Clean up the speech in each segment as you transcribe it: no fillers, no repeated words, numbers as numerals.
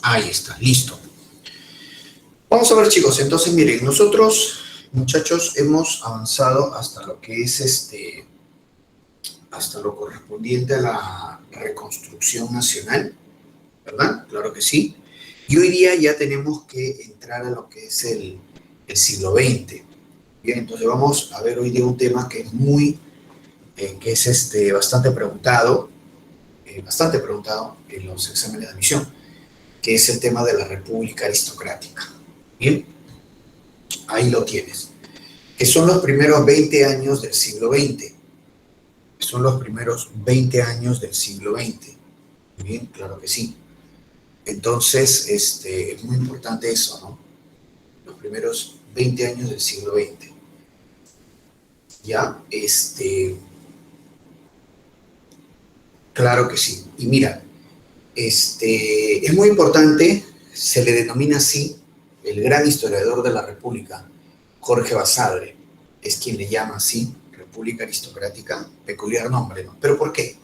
Ahí está, listo. Vamos a ver, chicos. Entonces, miren, nosotros, muchachos, hemos avanzado hasta lo que es hasta lo correspondiente a la reconstrucción nacional, ¿verdad? Claro que sí. Y hoy día ya tenemos que entrar a lo que es el siglo XX. Bien, entonces vamos a ver hoy día un tema que es que es bastante preguntado en los exámenes de admisión, que es el tema de la República Aristocrática. Bien, ahí lo tienes. Que son los primeros 20 años del siglo XX. Son los primeros 20 años del siglo XX. Muy bien, claro que sí. Entonces, es muy importante eso, ¿no? Los primeros 20 años del siglo XX. Ya, claro que sí. Y mira, es muy importante, se le denomina así, el gran historiador de la República, Jorge Basadre, es quien le llama así, República Aristocrática, peculiar nombre, ¿no? ¿Pero por qué?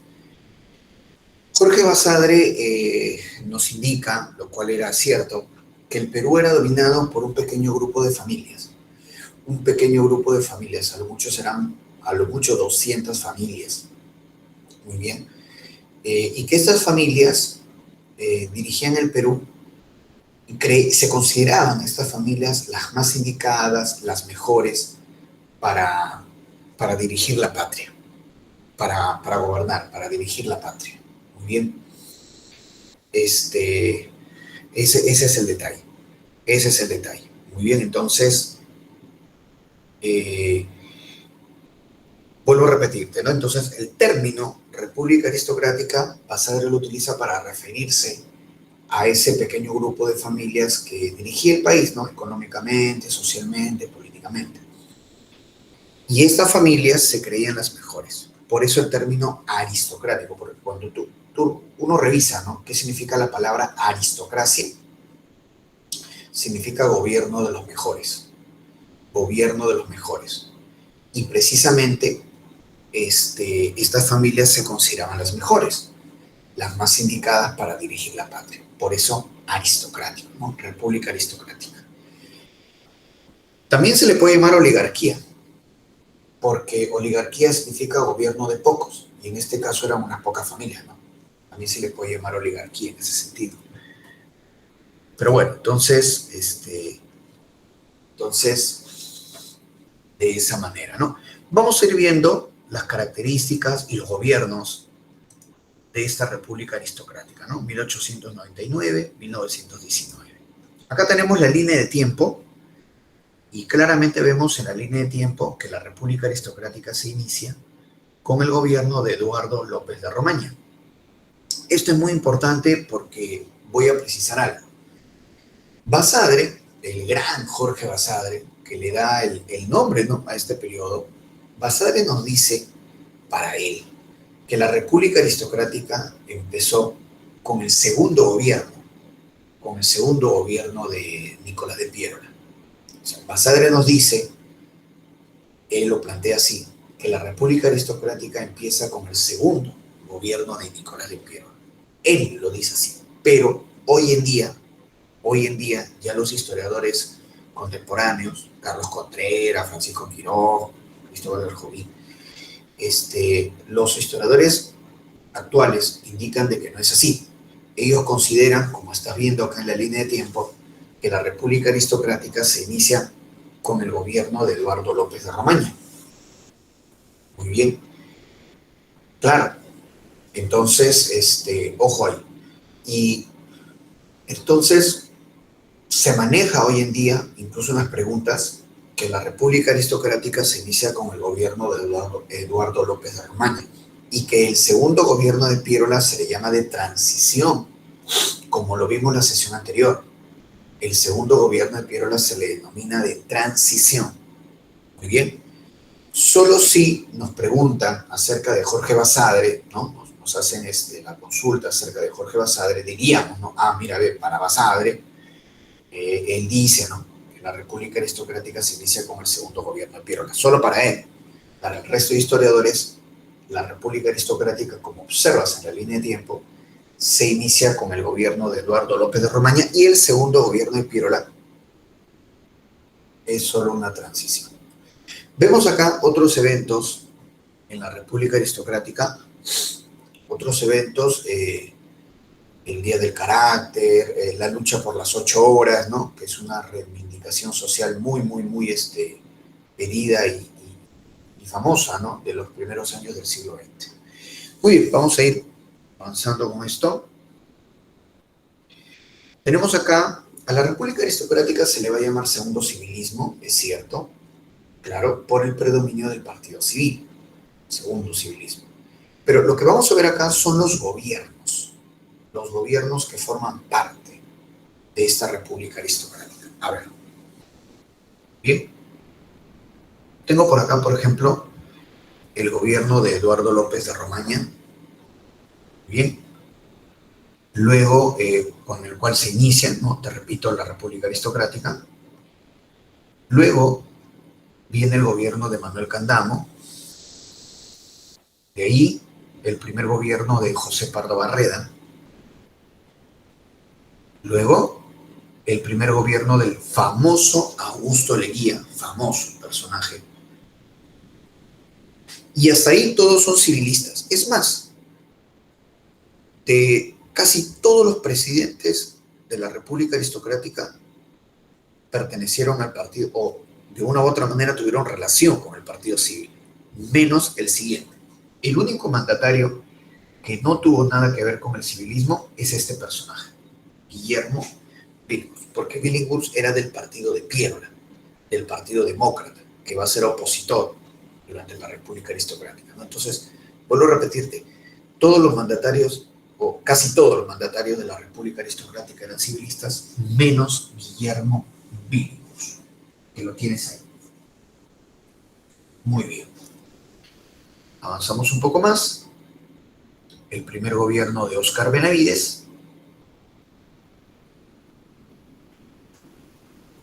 Jorge Basadre nos indica, lo cual era cierto, que el Perú era dominado por un pequeño grupo de familias. Un pequeño grupo de familias, a lo mucho 200 familias. Muy bien. Y que estas familias dirigían el Perú y se consideraban estas familias las más indicadas, las mejores para, para dirigir la patria, para gobernar, para dirigir la patria. Muy bien. Ese es el detalle. Ese es el detalle. Muy bien, entonces, eh, vuelvo a repetirte, ¿no? Entonces, el término República Aristocrática, Basadre lo utiliza para referirse a ese pequeño grupo de familias que dirigía el país, ¿no? Económicamente, socialmente, políticamente. Y estas familias se creían las mejores. Por eso el término aristocrático, porque cuando uno revisa, ¿no? ¿Qué significa la palabra aristocracia? Significa gobierno de los mejores. Gobierno de los mejores. Y precisamente estas familias se consideraban las mejores, las más indicadas para dirigir la patria. Por eso aristocrático, ¿no? República aristocrática. También se le puede llamar oligarquía, porque oligarquía significa gobierno de pocos, y en este caso eran unas pocas familias, ¿no? También se le puede llamar oligarquía en ese sentido. Pero bueno, entonces, de esa manera, ¿no? Vamos a ir viendo las características y los gobiernos de esta República Aristocrática, ¿no? 1899-1919. Acá tenemos la línea de tiempo y claramente vemos en la línea de tiempo que la República Aristocrática se inicia con el gobierno de Eduardo López de Romaña. Esto es muy importante porque voy a precisar algo. Basadre, el gran Jorge Basadre, que le da el nombre, ¿no?, a este periodo, Basadre nos dice, para él, que la República Aristocrática empezó con el segundo gobierno de Nicolás de Piérola. O sea, Basadre nos dice, él lo plantea así, que la República Aristocrática empieza con el segundo gobierno de Nicolás de Piérola. Él lo dice así, pero hoy en día ya los historiadores contemporáneos, Carlos Contreras, Francisco Quirós, Cristóbal del Jovín, los historiadores actuales indican de que no es así. Ellos consideran, como estás viendo acá en la línea de tiempo, que la República Aristocrática se inicia con el gobierno de Eduardo López de Romaña. Muy bien. Claro. Entonces, ojo ahí. Y entonces se maneja hoy en día, incluso en las preguntas, que la República Aristocrática se inicia con el gobierno de Eduardo López de Romaña y que el segundo gobierno de Piérola se le llama de transición, como lo vimos en la sesión anterior. El segundo gobierno de Piérola se le denomina de transición. Muy bien. Solo si nos preguntan acerca de Jorge Basadre, ¿no? Nos hacen la consulta acerca de Jorge Basadre, diríamos, ¿no? Mira, ve, para Basadre, él dice, ¿no?, que la República Aristocrática se inicia con el segundo gobierno de Piérola. Solo para él. Para el resto de historiadores, la República Aristocrática, como observas en la línea de tiempo, se inicia con el gobierno de Eduardo López de Romaña y el segundo gobierno de Piérola es solo una transición. Vemos acá otros eventos en la República Aristocrática, otros eventos, el Día del Carácter, la lucha por las 8 horas, ¿no? Que es una reivindicación social muy pedida y famosa, ¿no? De los primeros años del siglo XX. Muy bien, vamos a ir avanzando con esto. Tenemos acá, a la República Aristocrática se le va a llamar segundo civilismo, es cierto, claro, por el predominio del partido civil, segundo civilismo. Pero lo que vamos a ver acá son los gobiernos que forman parte de esta República Aristocrática. A ver, bien, tengo por acá, por ejemplo, el gobierno de Eduardo López de Romaña, bien, luego con el cual se inicia, ¿no? Te repito, la República Aristocrática. Luego viene el gobierno de Manuel Candamo, de ahí el primer gobierno de José Pardo Barreda, luego el primer gobierno del famoso Augusto Leguía, famoso personaje. Y hasta ahí todos son civilistas. Es más, de casi todos los presidentes de la República Aristocrática pertenecieron al partido, o de una u otra manera tuvieron relación con el partido civil, menos el siguiente. El único mandatario que no tuvo nada que ver con el civilismo es este personaje, Guillermo Billinghurst, porque Billinghurst era del partido de Piérola, del Partido Demócrata, que va a ser opositor durante la República Aristocrática, ¿no? Entonces, vuelvo a repetirte, todos los mandatarios, o casi todos los mandatarios de la República Aristocrática eran civilistas, menos Guillermo Billinghurst, que lo tienes ahí. Muy bien. Avanzamos un poco más. El primer gobierno de Óscar Benavides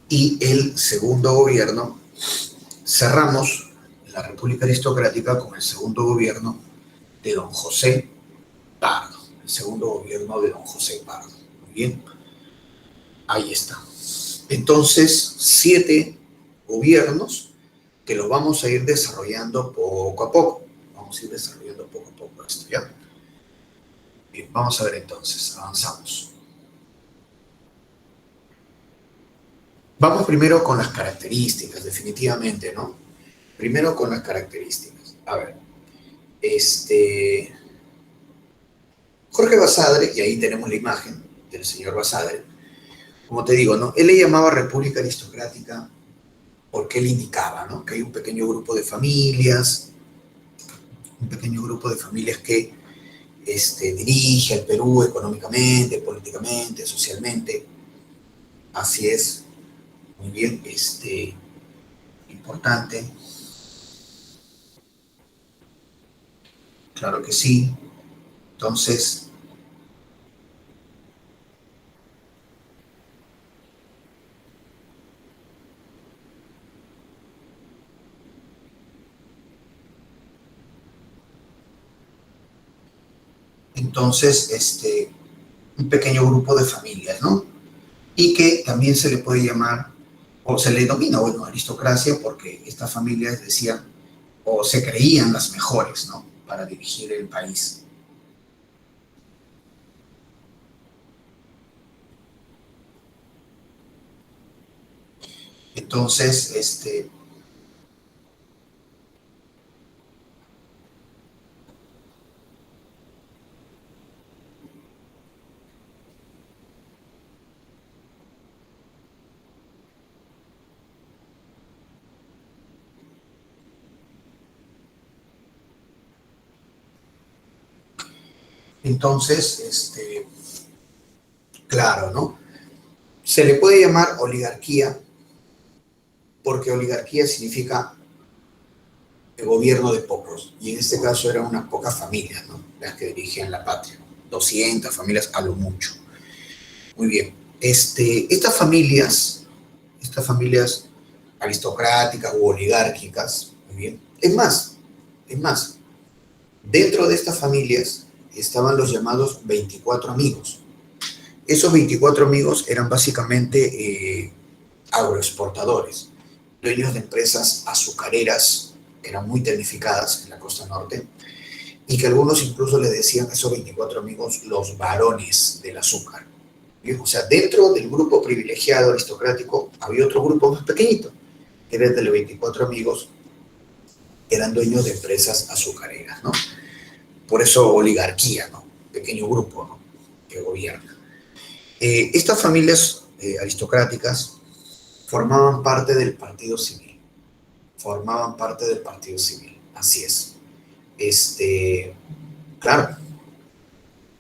y el segundo gobierno, cerramos la República Aristocrática con el segundo gobierno de don José Pardo, el segundo gobierno de don José Pardo. Muy bien, ahí está. Entonces, 7 gobiernos que los vamos a ir desarrollando poco a poco. Vamos a ir desarrollando poco a poco esto, ¿ya? Bien, vamos a ver entonces, avanzamos. Vamos primero con las características, definitivamente, ¿no? Primero con las características. A ver, Jorge Basadre, y ahí tenemos la imagen del señor Basadre, como te digo, ¿no? Él le llamaba República Aristocrática porque él indicaba, ¿no? Que hay un pequeño grupo de familias que dirige al Perú económicamente, políticamente, socialmente. Así es, muy bien, importante. Claro que sí. Entonces, un pequeño grupo de familias, ¿no? Y que también se le puede llamar, o se le denomina, bueno, aristocracia, porque estas familias decían, o se creían las mejores, ¿no? Para dirigir el país. Entonces, claro, ¿no? Se le puede llamar oligarquía, porque oligarquía significa el gobierno de pocos, y en este caso eran unas pocas familias, ¿no? Las que dirigían la patria, 200 familias a lo mucho. Muy bien, estas familias aristocráticas u oligárquicas, muy bien, es más, dentro de estas familias estaban los llamados 24 amigos. Esos 24 amigos eran básicamente agroexportadores, dueños de empresas azucareras que eran muy tecnificadas en la costa norte y que algunos incluso le decían a esos 24 amigos los varones del azúcar. Bien, o sea, dentro del grupo privilegiado aristocrático había otro grupo más pequeñito, que era el de los 24 amigos, que eran dueños de empresas azucareras, ¿no? Por eso oligarquía, ¿no? Pequeño grupo, ¿no? Que gobierna. Estas familias aristocráticas formaban parte del partido civil. Formaban parte del partido civil, así es. Claro,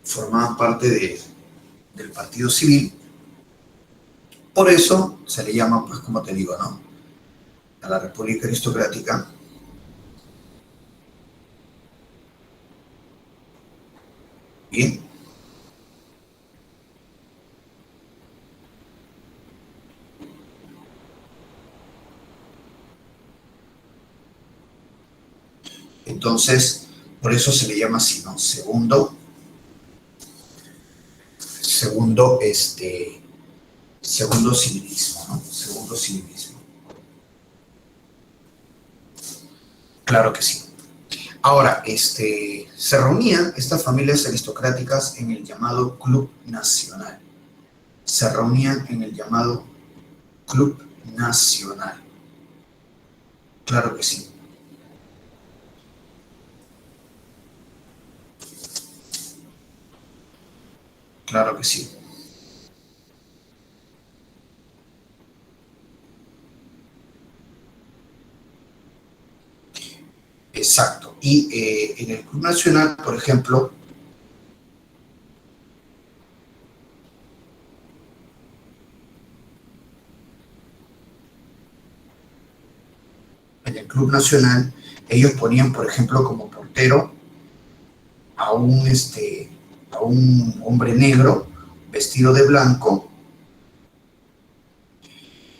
formaban parte del partido civil. Por eso se le llama, pues como te digo, ¿no? A la República Aristocrática. Bien. Entonces, por eso se le llama así, ¿no? Segundo civilismo, ¿no? Segundo civilismo. Claro que sí. Ahora, se reunían estas familias aristocráticas en el llamado Club Nacional. Se reunían en el llamado Club Nacional. Claro que sí. Claro que sí. Exacto. Y en el Club Nacional, por ejemplo, en el Club Nacional, ellos ponían, por ejemplo, como portero a un hombre negro vestido de blanco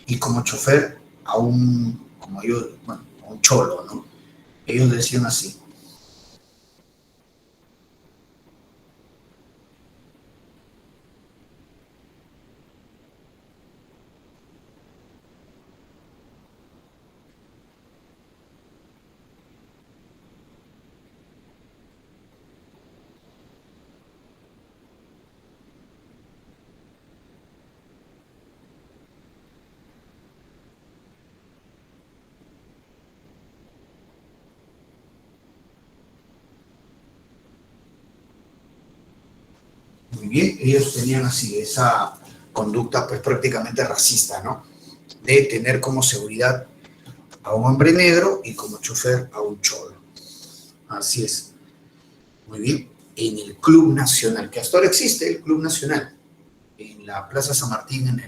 y como chofer como ellos, bueno, a un cholo, ¿no? Ellos decían así. Muy bien, ellos tenían así esa conducta pues prácticamente racista, ¿no? De tener como seguridad a un hombre negro y como chofer a un cholo. Así es. Muy bien. En el Club Nacional, que hasta ahora existe el Club Nacional, en la Plaza San Martín,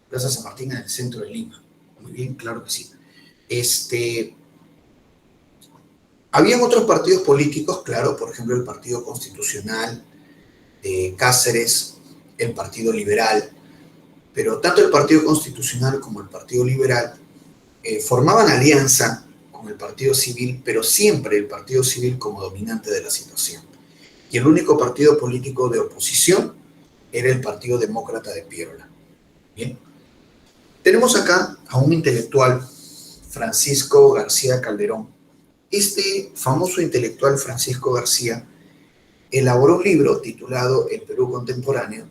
Plaza San Martín en el centro de Lima. Muy bien, claro que sí. Habían otros partidos políticos, claro, por ejemplo el Partido Constitucional de Cáceres, el Partido Liberal, pero tanto el Partido Constitucional como el Partido Liberal formaban alianza con el Partido Civil, pero siempre el Partido Civil como dominante de la situación. Y el único partido político de oposición era el Partido Demócrata de Piérola. Bien. Tenemos acá a un intelectual, Francisco García Calderón. Este famoso intelectual Francisco García elaboró un libro titulado El Perú Contemporáneo,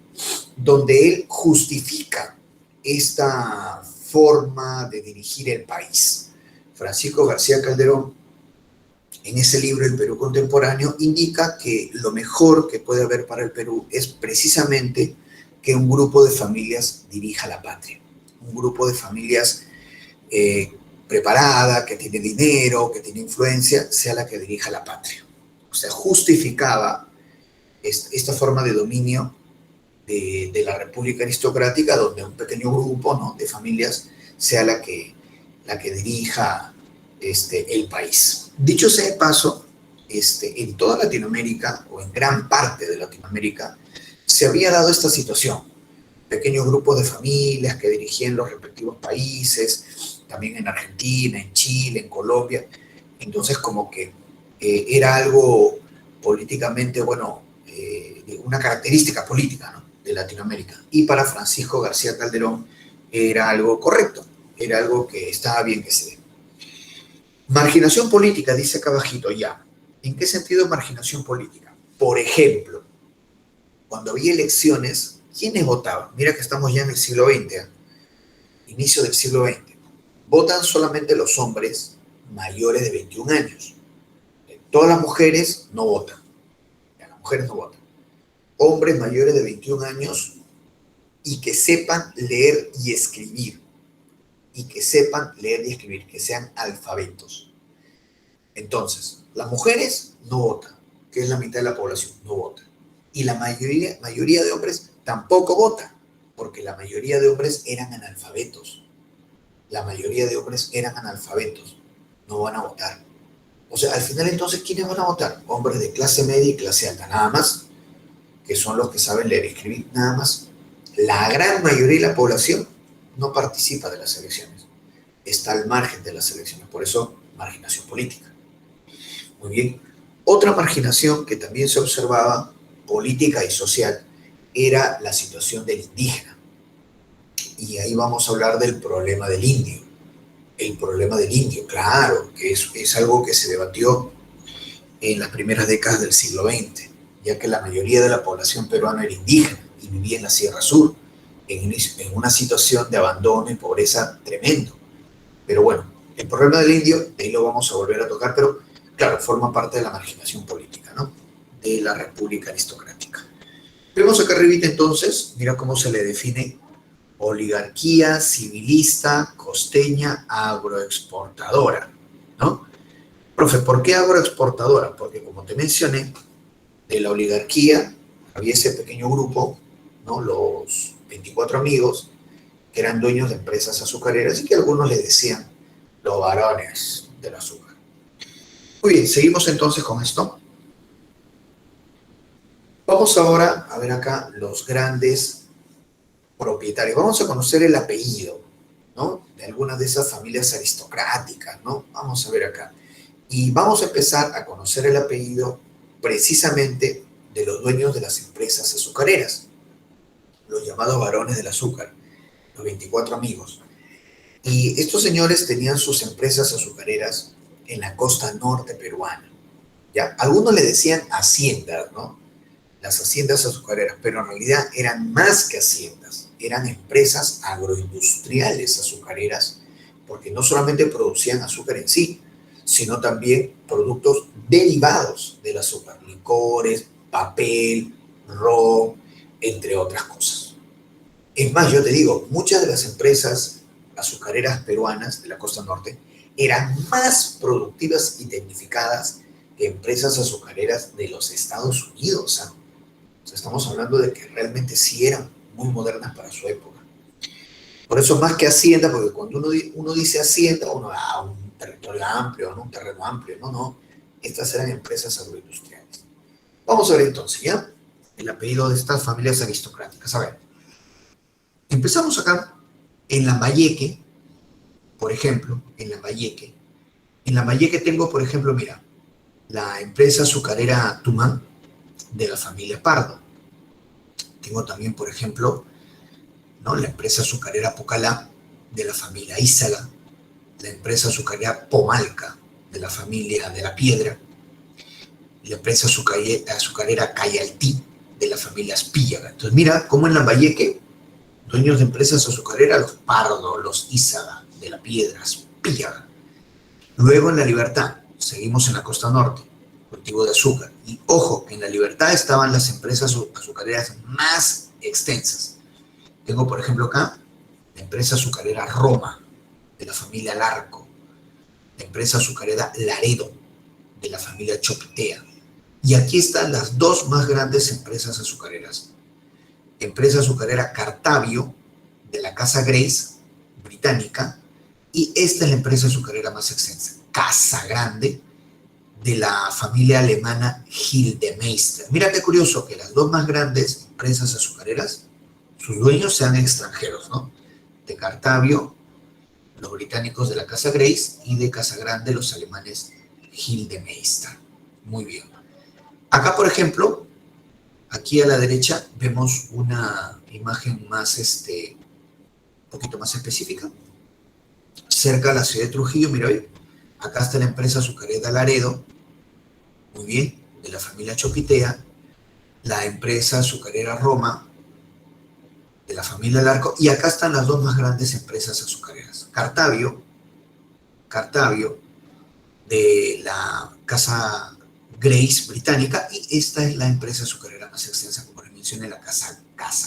donde él justifica esta forma de dirigir el país. Francisco García Calderón, en ese libro El Perú Contemporáneo, indica que lo mejor que puede haber para el Perú es precisamente que un grupo de familias dirija la patria. Un grupo de familias preparada, que tiene dinero, que tiene influencia, sea la que dirija la patria. O sea, justificaba esta forma de dominio de la República Aristocrática, donde un pequeño grupo, ¿no?, de familias sea la que dirija el país. Dicho sea de paso, en toda Latinoamérica, o en gran parte de Latinoamérica, se había dado esta situación. Pequeños grupos de familias que dirigían los respectivos países, también en Argentina, en Chile, en Colombia. Entonces, como que era algo políticamente, bueno, una característica política, ¿no?, de Latinoamérica. Y para Francisco García Calderón era algo correcto, era algo que estaba bien que se dé. Marginación política, dice acá abajito, ya. ¿En qué sentido marginación política? Por ejemplo, cuando había elecciones, ¿quiénes votaban? Mira que estamos ya en el siglo XX, ¿eh?, inicio del siglo XX. Votan solamente los hombres mayores de 21 años. Todas las mujeres no votan. Ya, las mujeres no votan. Hombres mayores de 21 años y que sepan leer y escribir. Y que sepan leer y escribir, que sean alfabetos. Entonces, las mujeres no votan, que es la mitad de la población, no vota. Y la mayoría de hombres tampoco vota, porque la mayoría de hombres eran analfabetos. La mayoría de hombres eran analfabetos, no van a votar. O sea, al final entonces, ¿quiénes van a votar? Hombres de clase media y clase alta, nada más, que son los que saben leer y escribir, nada más. La gran mayoría de la población no participa de las elecciones, está al margen de las elecciones, por eso marginación política. Muy bien. Otra marginación que también se observaba, política y social, era la situación del indígena. Y ahí vamos a hablar del problema del indio. El problema del indio, claro, que es algo que se debatió en las primeras décadas del siglo XX, ya que la mayoría de la población peruana era indígena y vivía en la Sierra Sur, en una situación de abandono y pobreza tremendo. Pero bueno, el problema del indio, de ahí lo vamos a volver a tocar, pero claro, forma parte de la marginación política, ¿no?, de la República Aristocrática. Vemos acá arribita entonces, mira cómo se le define: oligarquía civilista, costeña, agroexportadora, ¿no? Profe, ¿por qué agroexportadora? Porque como te mencioné, de la oligarquía había ese pequeño grupo, ¿no?, los 24 amigos, que eran dueños de empresas azucareras y que algunos le decían los varones del azúcar. Muy bien, seguimos entonces con esto. Vamos ahora a ver acá los grandes propietarios. Vamos a conocer el apellido, ¿no?, de algunas de esas familias aristocráticas, ¿no? Vamos a ver acá. Y vamos a empezar a conocer el apellido precisamente de los dueños de las empresas azucareras, los llamados varones del azúcar, los 24 amigos. Y estos señores tenían sus empresas azucareras en la costa norte peruana. ¿Ya? Algunos le decían haciendas, ¿no?, las haciendas azucareras, pero en realidad eran más que haciendas, eran empresas agroindustriales azucareras, porque no solamente producían azúcar en sí, sino también productos derivados del azúcar, licores, papel, ron, entre otras cosas. Es más, yo te digo, muchas de las empresas azucareras peruanas de la costa norte eran más productivas y tecnificadas que empresas azucareras de los Estados Unidos, ¿sabes? O sea, estamos hablando de que realmente sí eran muy modernas para su época. Por eso más que hacienda, porque cuando uno dice hacienda, uno un territorio amplio, ¿no?, un terreno amplio. No, no. Estas eran empresas agroindustriales. Vamos a ver entonces, ¿ya?, el apellido de estas familias aristocráticas. A ver, empezamos acá en Lambayeque, por ejemplo, en Lambayeque. En Lambayeque tengo, por ejemplo, mira, la empresa azucarera Tumán, de la familia Pardo. Tengo también, por ejemplo, ¿no?, la empresa azucarera Pocalá, de la familia Ízaga, la empresa azucarera Pomalca, de la familia de la Piedra, la empresa azucarera Cayaltí, de la familia Espíllaga. Entonces mira cómo en Lambayeque, dueños de empresas azucareras, los Pardo, los Ízaga, de la Piedra, Espíllaga. Luego en La Libertad, seguimos en la costa norte, cultivo de azúcar. Y ojo, en La Libertad estaban las empresas azucareras más extensas. Tengo, por ejemplo, acá la empresa azucarera Roma, de la familia Larco, la empresa azucarera Laredo, de la familia Chopitea. Y aquí están las dos más grandes empresas azucareras. Empresa azucarera Cartavio, de la Casa Grace, británica, y esta es la empresa azucarera más extensa, Casa Grande, de la familia alemana Gildemeister. Mira qué curioso que las dos más grandes empresas azucareras, sus dueños sean extranjeros, ¿no? De Cartavio, los británicos de la Casa Grace, y de Casa Grande, los alemanes Gildemeister. Muy bien. Acá, por ejemplo, aquí a la derecha vemos una imagen más, un poquito más específica, cerca de la ciudad de Trujillo. Mira, ahí, acá está la empresa azucarera Laredo, muy bien, de la familia Chopitea, la empresa azucarera Roma, de la familia Larco, y acá están las dos más grandes empresas azucareras. Cartavio, de la casa Grace británica, y esta es la empresa azucarera más extensa, como les mencioné, la Casa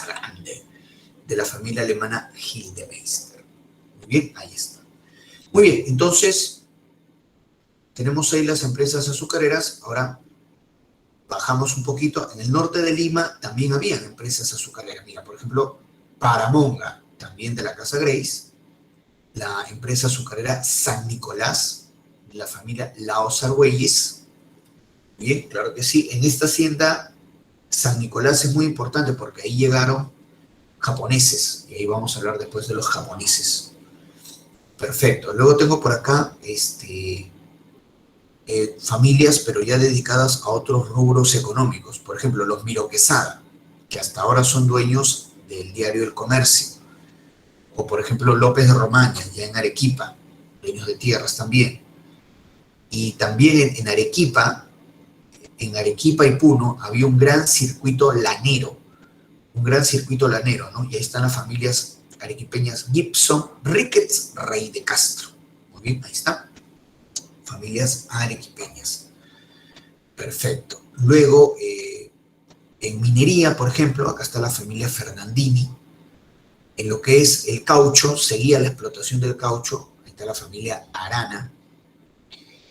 Grande, de la familia alemana Gildemeister. Muy bien, ahí está. Muy bien, entonces tenemos ahí las empresas azucareras. Ahora bajamos un poquito. En el norte de Lima también habían empresas azucareras. Mira, por ejemplo, Paramonga, también de la casa Grace, la empresa azucarera San Nicolás, de la familia Laos Argüelles. Bien, claro que sí. En esta hacienda San Nicolás es muy importante porque ahí llegaron japoneses, y ahí vamos a hablar después de los japoneses. Perfecto. Luego tengo por acá familias, pero ya dedicadas a otros rubros económicos. Por ejemplo, los Miro Quesada, que hasta ahora son dueños del diario El Comercio. O por ejemplo, López de Romaña, ya en Arequipa, dueños de tierras también. Y también en Arequipa y Puno había un gran circuito lanero, ¿no? Y ahí están las familias arequipeñas Gibson, Ricketts, Rey de Castro. Muy bien, ahí está. Familias arequipeñas. Perfecto. Luego, en minería, por ejemplo, acá está la familia Fernandini. En lo que es el caucho, seguía la explotación del caucho, ahí está la familia Arana.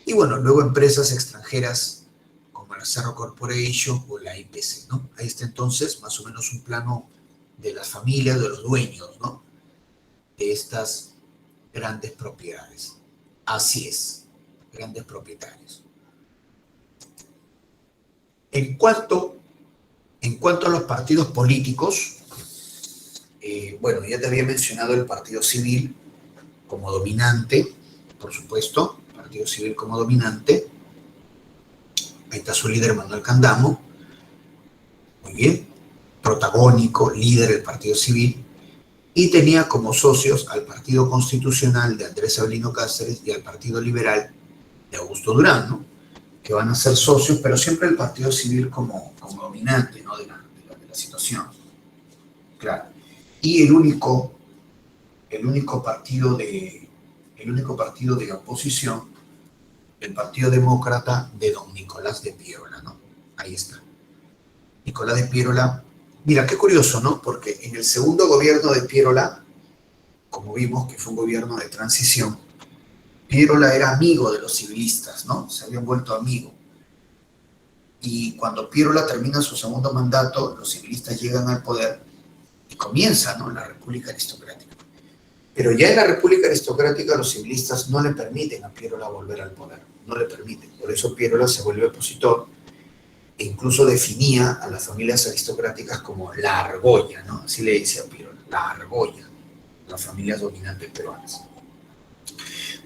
Y bueno, luego empresas extranjeras como la Cerro Corporation o la IPC, ¿no? Ahí está entonces más o menos un plano de las familias, de los dueños, ¿no? De estas grandes propiedades. Así es, grandes propietarios. En cuanto a los partidos políticos, bueno, ya te había mencionado el Partido Civil como dominante, por supuesto, Partido Civil como dominante. Ahí está su líder, Manuel Candamo. Muy bien, protagónico, líder del Partido Civil. Y tenía como socios al Partido Constitucional de Andrés Sabelino Cáceres y al Partido Liberal de Augusto Durán, ¿no? Que van a ser socios, pero siempre el Partido Civil como dominante, ¿no? de la situación. Claro. Y el único partido de oposición, el Partido Demócrata de don Nicolás de Piérola, ¿no? Ahí está. Nicolás de Piérola, mira, qué curioso, ¿no? Porque en el segundo gobierno de Piérola, como vimos que fue un gobierno de transición, Piérola era amigo de los civilistas, ¿no? Se habían vuelto amigos. Y cuando Piérola termina su segundo mandato, los civilistas llegan al poder y comienza, ¿no? La República Aristocrática. Pero ya en la República Aristocrática los civilistas no le permiten a Piérola volver al poder, no le permiten. Por eso Piérola se vuelve opositor e incluso definía a las familias aristocráticas como la argolla, ¿no? Así le decía Piérola, la argolla, las familias dominantes peruanas.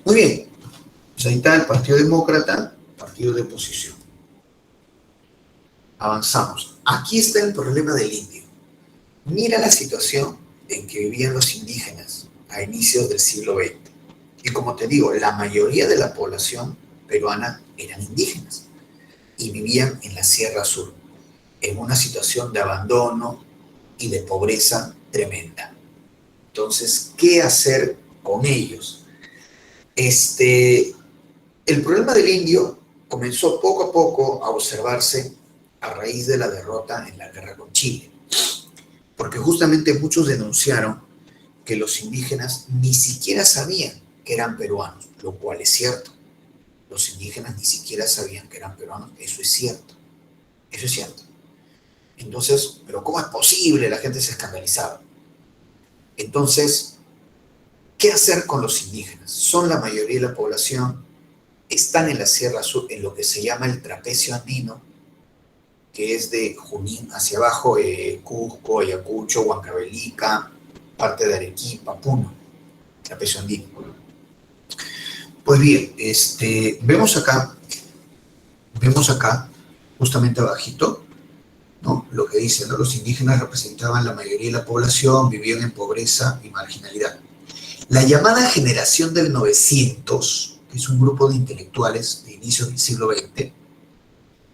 Muy bien, pues ahí está el Partido Demócrata, partido de oposición. Avanzamos. Aquí está el problema del indio. Mira la situación en que vivían los indígenas a inicios del siglo XX. Y como te digo, la mayoría de la población peruana eran indígenas y vivían en la Sierra Sur, en una situación de abandono y de pobreza tremenda. Entonces, ¿qué hacer con ellos? El problema del indio comenzó poco a poco a observarse a raíz de la derrota en la guerra con Chile, porque justamente muchos denunciaron que los indígenas ni siquiera sabían que eran peruanos, lo cual es cierto. Los indígenas ni siquiera sabían que eran peruanos, eso es cierto. Eso es cierto. Entonces, ¿pero cómo es posible? La gente se escandalizaba. Entonces, ¿qué hacer con los indígenas? Son la mayoría de la población, están en la Sierra Sur, en lo que se llama el trapecio andino, que es de Junín hacia abajo, Cusco, Ayacucho, Huancavelica, parte de Arequipa, Puno, trapecio andino. Pues bien, vemos acá justamente abajito, ¿no? Lo que dice, ¿no? Los indígenas representaban la mayoría de la población, vivían en pobreza y marginalidad. La llamada generación del 900, que es un grupo de intelectuales de inicio del siglo XX,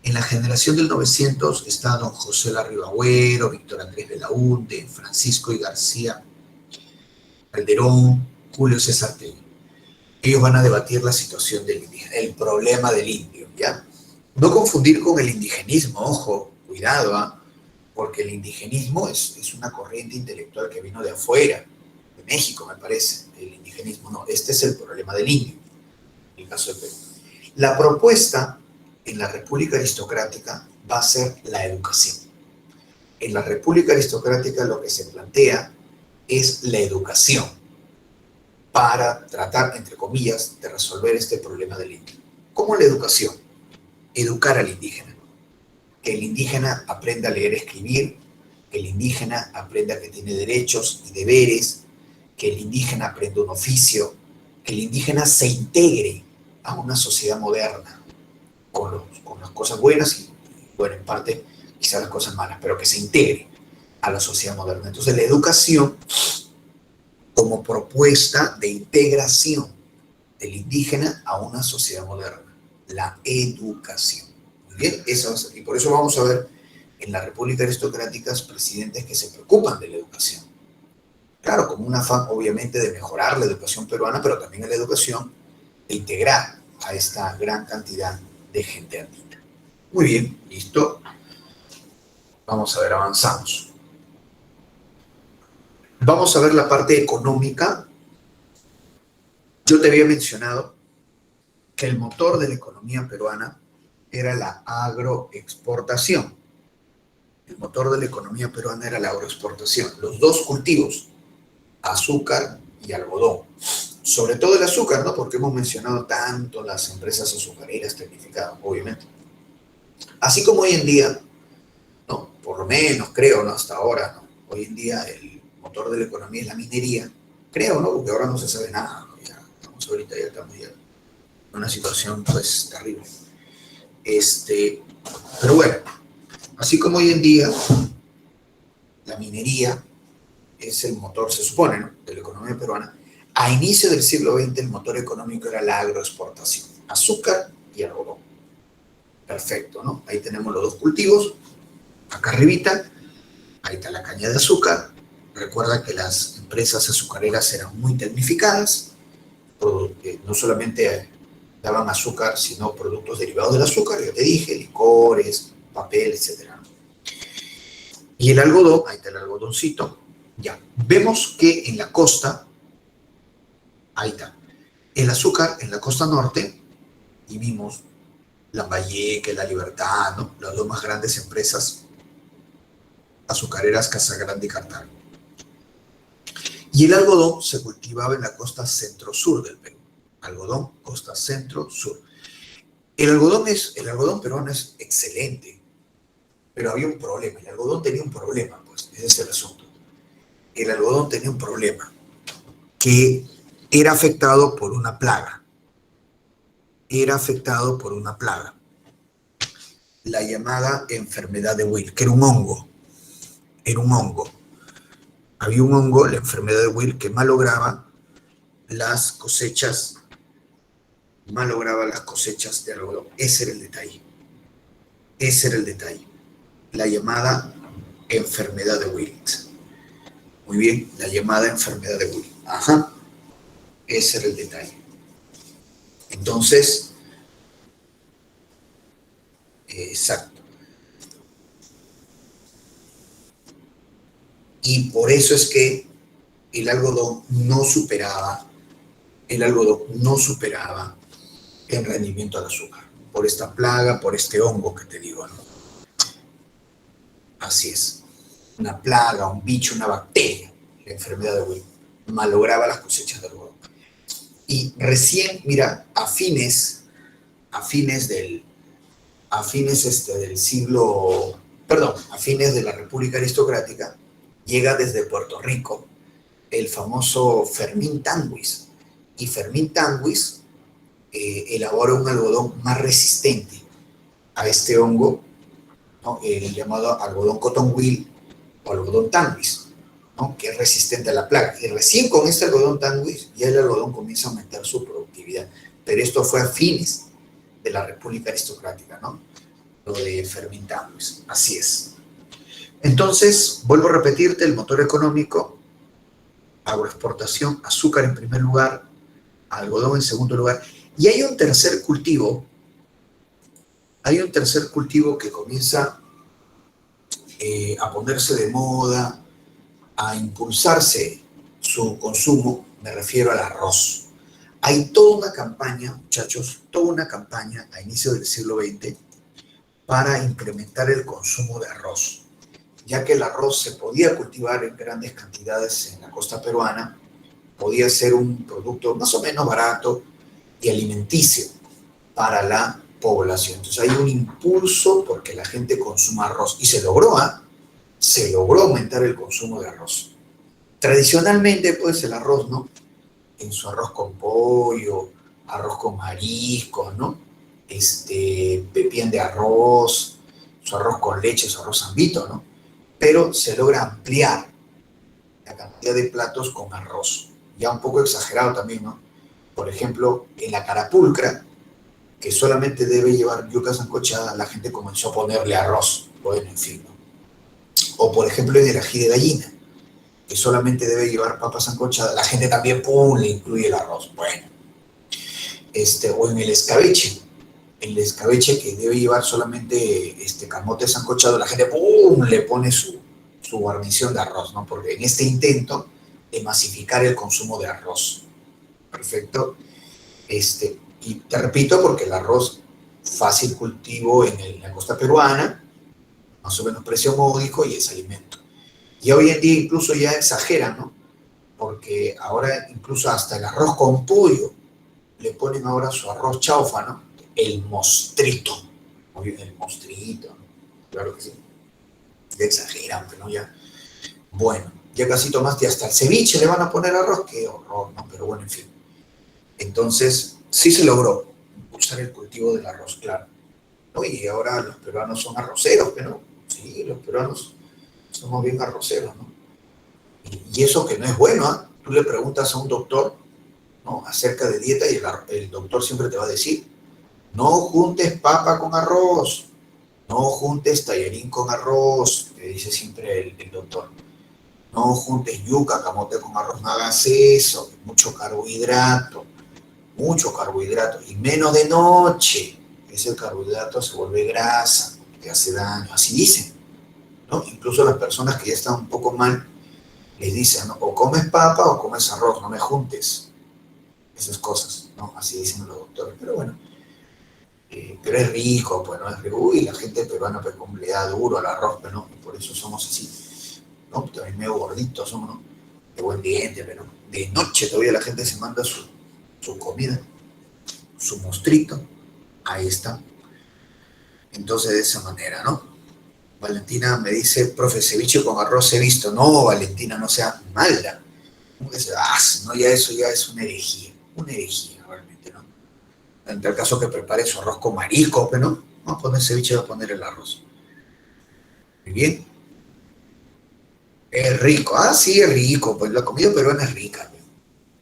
en la generación del 900 está don José Larribagüero, Víctor Andrés Belaúnde, Francisco y García Calderón, Julio César Tello. Ellos van a debatir la situación del indígena, el problema del indio, ¿ya? No confundir con el indigenismo, ojo, cuidado, ¿eh? Porque el indigenismo es una corriente intelectual que vino de afuera, de México, me parece. El indigenismo no, este es el problema del indio, en el caso del Perú. La propuesta en la República Aristocrática va a ser la educación. En la República Aristocrática lo que se plantea es la educación para tratar, entre comillas, de resolver este problema del indio. ¿Cómo la educación? Educar al indígena. Que el indígena aprenda a leer y escribir, que el indígena aprenda que tiene derechos y deberes, que el indígena aprenda un oficio, que el indígena se integre a una sociedad moderna, con las cosas buenas y, bueno, en parte quizás las cosas malas, pero que se integre a la sociedad moderna. Entonces la educación como propuesta de integración del indígena a una sociedad moderna, la educación. Muy bien, eso es, y por eso vamos a ver en la República Aristocrática presidentes que se preocupan de la educación. Claro, con un afán obviamente de mejorar la educación peruana, pero también la educación de integrar a esta gran cantidad de gente andina. Muy bien, listo. Vamos a ver, avanzamos. Vamos a ver la parte económica. Yo te había mencionado que el motor de la economía peruana era la agroexportación. El motor de la economía peruana era la agroexportación. Los dos cultivos, azúcar y algodón. Sobre todo el azúcar, ¿no? Porque hemos mencionado tanto las empresas azucareras tecnificadas, obviamente. Así como hoy en día, ¿no? Por lo menos creo, ¿no? Hasta ahora, ¿no? Hoy en día el motor de la economía es la minería. Creo, ¿no? Porque ahora no se sabe nada, ¿no? Ya estamos en una situación, pues, terrible. Pero bueno, así como hoy en día la minería es el motor, se supone, ¿no?, de la economía peruana, a inicio del siglo XX el motor económico era la agroexportación, azúcar y algodón. Perfecto, ¿no? Ahí tenemos los dos cultivos, acá arribita, ahí está la caña de azúcar. Recuerda que las empresas azucareras eran muy tecnificadas, no solamente daban azúcar, sino productos derivados del azúcar, ya te dije, licores, papel, etc. Y el algodón, ahí está el algodoncito, ya. Vemos que en la costa, ahí está, el azúcar en la costa norte, y vimos Lambayeque, La Libertad, ¿no?, las dos más grandes empresas azucareras, Casagrande y Cartago. Y el algodón se cultivaba en la costa centro-sur del Perú. Algodón, costa centro-sur. El algodón peruano es excelente, pero había un problema. El algodón tenía un problema, pues, ese es el asunto. El algodón tenía un problema, que era afectado por una plaga. Era afectado por una plaga. La llamada enfermedad de Will, que era un hongo. Era un hongo. Había un hongo, la enfermedad de Will, que malograba las cosechas de algodón. Ese era el detalle. Ese era el detalle. La llamada enfermedad de Wilt. Muy bien, la llamada enfermedad de Wilt. Ajá. Ese era el detalle. Entonces, exacto. Y por eso es que el algodón no superaba en rendimiento al azúcar, por esta plaga, por este hongo que te digo, ¿no? Así es. Una plaga, un bicho, una bacteria, la enfermedad de Wilt, malograba las cosechas de algodón. Y recién, mira, a fines de la República Aristocrática, llega desde Puerto Rico el famoso Fermín Tanguis. Y Fermín Tanguis elabora un algodón más resistente a este hongo ¿no? El llamado algodón cotton will o algodón tanguis, ¿no? Que es resistente a la plaga. Y recién con este algodón tanguis ya el algodón comienza a aumentar su productividad. Pero esto fue a fines de la República Aristocrática, ¿no? Lo de fermentables, así es. Entonces, vuelvo a repetirte, el motor económico, agroexportación, azúcar en primer lugar, algodón en segundo lugar. Y hay un tercer cultivo que comienza a ponerse de moda, a impulsarse su consumo, me refiero al arroz. Hay toda una campaña, muchachos, toda una campaña a inicio del siglo XX para incrementar el consumo de arroz, ya que el arroz se podía cultivar en grandes cantidades en la costa peruana, podía ser un producto más o menos barato y alimenticio para la población. Entonces hay un impulso porque la gente consuma arroz y se logró, ¿eh? Se logró aumentar el consumo de arroz. Tradicionalmente, pues el arroz, ¿no? En su arroz con pollo, arroz con mariscos, ¿no? Pepián de arroz, su arroz con leche, su arroz zambito, ¿no? Pero se logra ampliar la cantidad de platos con arroz. Ya un poco exagerado también, ¿no? Por ejemplo, en la carapulcra, que solamente debe llevar yuca sancochada, la gente comenzó a ponerle arroz. Bueno, en fin, ¿no? O por ejemplo, en el ají de gallina, que solamente debe llevar papa sancochada, la gente también, ¡pum!, le incluye el arroz. Bueno, o en el escabeche que debe llevar solamente camote sancochado, la gente, ¡pum!, le pone su guarnición de arroz, ¿no? Porque en este intento de masificar el consumo de arroz. Perfecto. Y te repito, porque el arroz, fácil cultivo en la costa peruana, más o menos precio módico y es alimento. Y hoy en día incluso ya exageran, ¿no? Porque ahora incluso hasta el arroz con pollo le ponen ahora su arroz chaufa, ¿no? El mostrito. Muy bien, el mostrito, ¿no? Claro que sí. Ya exageran, pero ¿no? Ya. Bueno, ya casi tomaste hasta el ceviche le van a poner arroz. Qué horror, ¿no? Pero bueno, en fin. Entonces, sí se logró impulsar el cultivo del arroz, claro, ¿no? Y ahora los peruanos son arroceros, pero sí, los peruanos somos bien arroceros, ¿no? Y eso que no es bueno, ¿eh? Tú le preguntas a un doctor, ¿no?, acerca de dieta y el doctor siempre te va a decir, no juntes papa con arroz, no juntes tallarín con arroz, te dice siempre el doctor. No juntes yuca, camote con arroz, no hagas eso, mucho carbohidrato, y menos de noche. Ese carbohidrato se vuelve grasa, te hace daño, así dicen, ¿no? Incluso las personas que ya están un poco mal, les dicen, ¿no?, o comes papa o comes arroz, no me juntes esas cosas, ¿no? Así dicen los doctores, pero bueno, pero es rico, pues, ¿no? Es rico. Uy, la gente peruana, pues, como le da duro al arroz, pero no, y por eso somos así, ¿no? También medio gorditos somos, ¿no? De buen diente, pero de noche todavía la gente se manda su comida, su mostrito, ahí está. Entonces, de esa manera, ¿no? Valentina me dice, profe, ceviche con arroz he visto. No, Valentina, no sea mala. ¿Cómo que se no, ya eso ya es una herejía realmente, ¿no? En el caso que prepare su arroz con marisco, pero no, vamos a poner ceviche, va a poner el arroz. Muy bien. Es rico, sí, es rico, pues la comida peruana es rica, pues.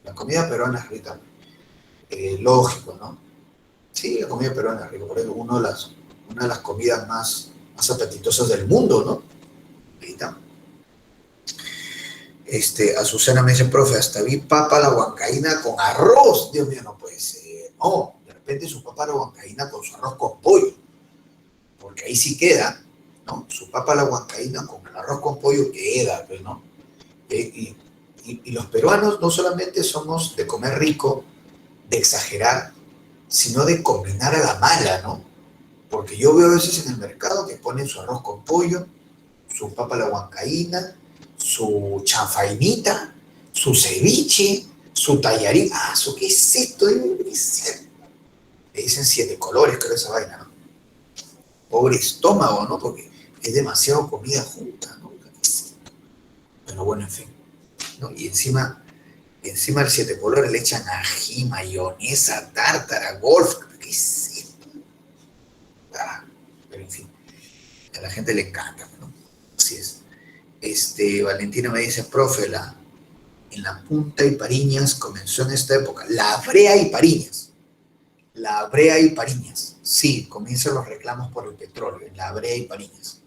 La comida peruana es rica, lógico, ¿no? Sí, la comida peruana es rica, por eso una de las comidas más apetitosas del mundo, ¿no? Ahí está. Azucena me dice, profe, hasta vi papa a la huancaína con arroz. Dios mío, no puede ser. No, de repente su papa a la huancaína con su arroz con pollo, porque ahí sí queda, ¿no? Su papa a la huancaína con el arroz con pollo queda, pues, ¿no? Y los peruanos no solamente somos de comer rico, de exagerar, sino de combinar a la mala, ¿no? Porque yo veo a veces en el mercado que ponen su arroz con pollo, su papa a la huancaína, su chanfainita, su ceviche, su tallarín. ¿Qué es esto? ¿Qué es esto? Le dicen 7 colores, creo, esa vaina, ¿no? Pobre estómago, ¿no? Porque es demasiado comida junta, ¿no? Pero bueno, en fin, ¿no? Y encima del 7 colores le echan ají, mayonesa, tártara, golf. ¿Qué es esto? Pero en fin. A la gente le encanta, ¿no? Así es. Valentina me dice, profe, en la Punta y Pariñas comenzó en esta época. La Brea y Pariñas. La Brea y Pariñas. Sí, comienzan los reclamos por el petróleo, en la Brea y Pariñas.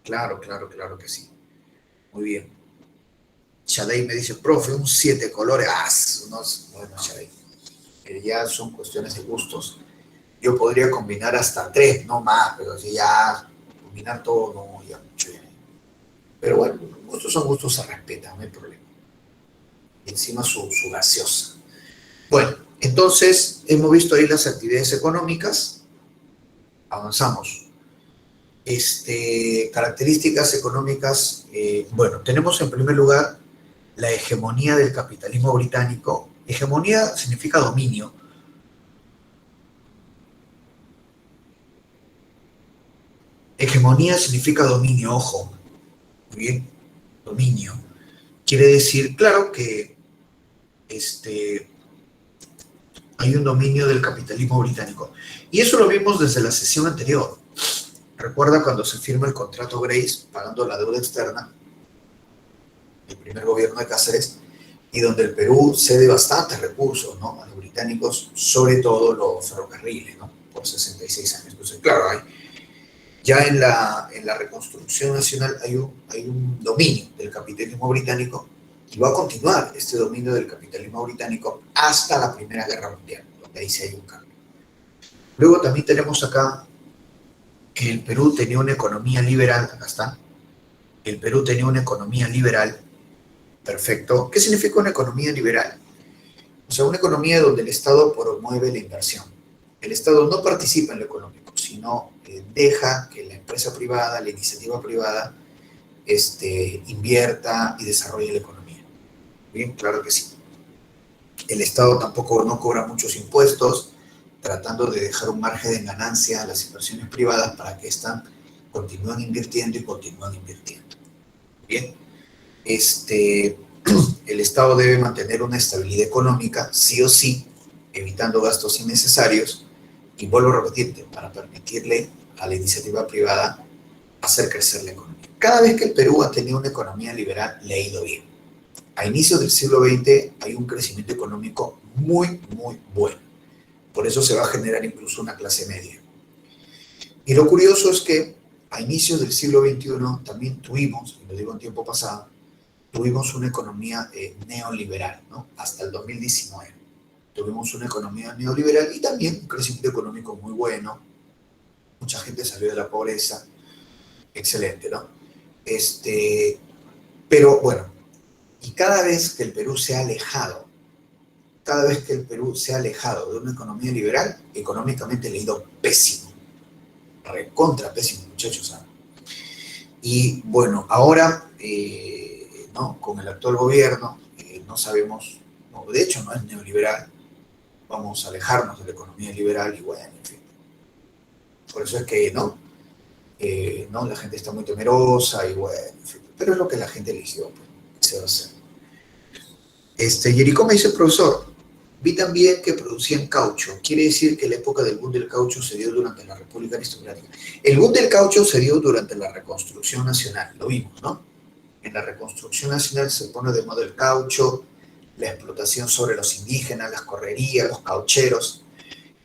Claro, claro, claro que sí. Muy bien. Shadei me dice, profe, un 7 colores. Ah, bueno, Shadei. Ya son cuestiones de gustos. Yo podría combinar hasta 3, no más, pero si ya combinar todo, no, ya mucho. Pero bueno, gustos son gustos, se respetan, no hay problema. Y encima su gaseosa. Bueno, entonces hemos visto ahí las actividades económicas. Avanzamos. Características económicas, bueno, tenemos en primer lugar la hegemonía del capitalismo británico. Hegemonía significa dominio. Hegemonía significa dominio, ojo. Muy bien, dominio. Quiere decir, claro, que hay un dominio del capitalismo británico. Y eso lo vimos desde la sesión anterior. Recuerda cuando se firma el contrato Grace, pagando la deuda externa, el primer gobierno de Cáceres, y donde el Perú cede bastantes recursos, ¿no?, a los británicos, sobre todo los ferrocarriles, ¿no?, por 66 años. Entonces, claro, ya en la reconstrucción nacional hay un dominio del capitalismo británico y va a continuar este dominio del capitalismo británico hasta la Primera Guerra Mundial, donde ahí sí hay un cambio. Luego también tenemos acá que el Perú tenía una economía liberal, acá está, el Perú tenía una economía liberal, perfecto. ¿Qué significa una economía liberal? O sea, una economía donde el Estado promueve la inversión. El Estado no participa en lo económico, sino deja que la empresa privada, la iniciativa privada, invierta y desarrolle la economía. Bien, claro que sí. El Estado tampoco no cobra muchos impuestos, tratando de dejar un margen de ganancia a las inversiones privadas para que éstas continúen invirtiendo y continúen invirtiendo. Bien, el Estado debe mantener una estabilidad económica, sí o sí, evitando gastos innecesarios, y vuelvo a repetirte, para permitirle a la iniciativa privada hacer crecer la economía. Cada vez que el Perú ha tenido una economía liberal, le ha ido bien. A inicios del siglo XX hay un crecimiento económico muy, muy bueno. Por eso se va a generar incluso una clase media. Y lo curioso es que a inicios del siglo XXI también tuvimos, y lo digo en tiempo pasado, tuvimos una economía neoliberal, ¿no?, hasta el 2019. Tuvimos una economía neoliberal y también un crecimiento económico muy bueno. Mucha gente salió de la pobreza. Excelente, ¿no? Pero bueno, y cada vez que el Perú se ha alejado, cada vez que el Perú se ha alejado de una economía liberal, económicamente le ha ido pésimo. Recontra pésimo, muchachos, ¿sabes? Y bueno, ahora, ¿no?, con el actual gobierno, no sabemos, no, de hecho no es neoliberal, vamos a alejarnos de la economía liberal y bueno, en fin. Por eso es que, ¿no? La gente está muy temerosa y bueno, en fin. Pero es lo que la gente eligió, pues, ¿qué se va a hacer? Jericó me dice, profesor, vi también que producían caucho. Quiere decir que la época del boom del caucho se dio durante la República Aristocrática. El boom del caucho se dio durante la Reconstrucción Nacional, lo vimos, ¿no? En la Reconstrucción Nacional se pone de moda el caucho, la explotación sobre los indígenas, las correrías, los caucheros.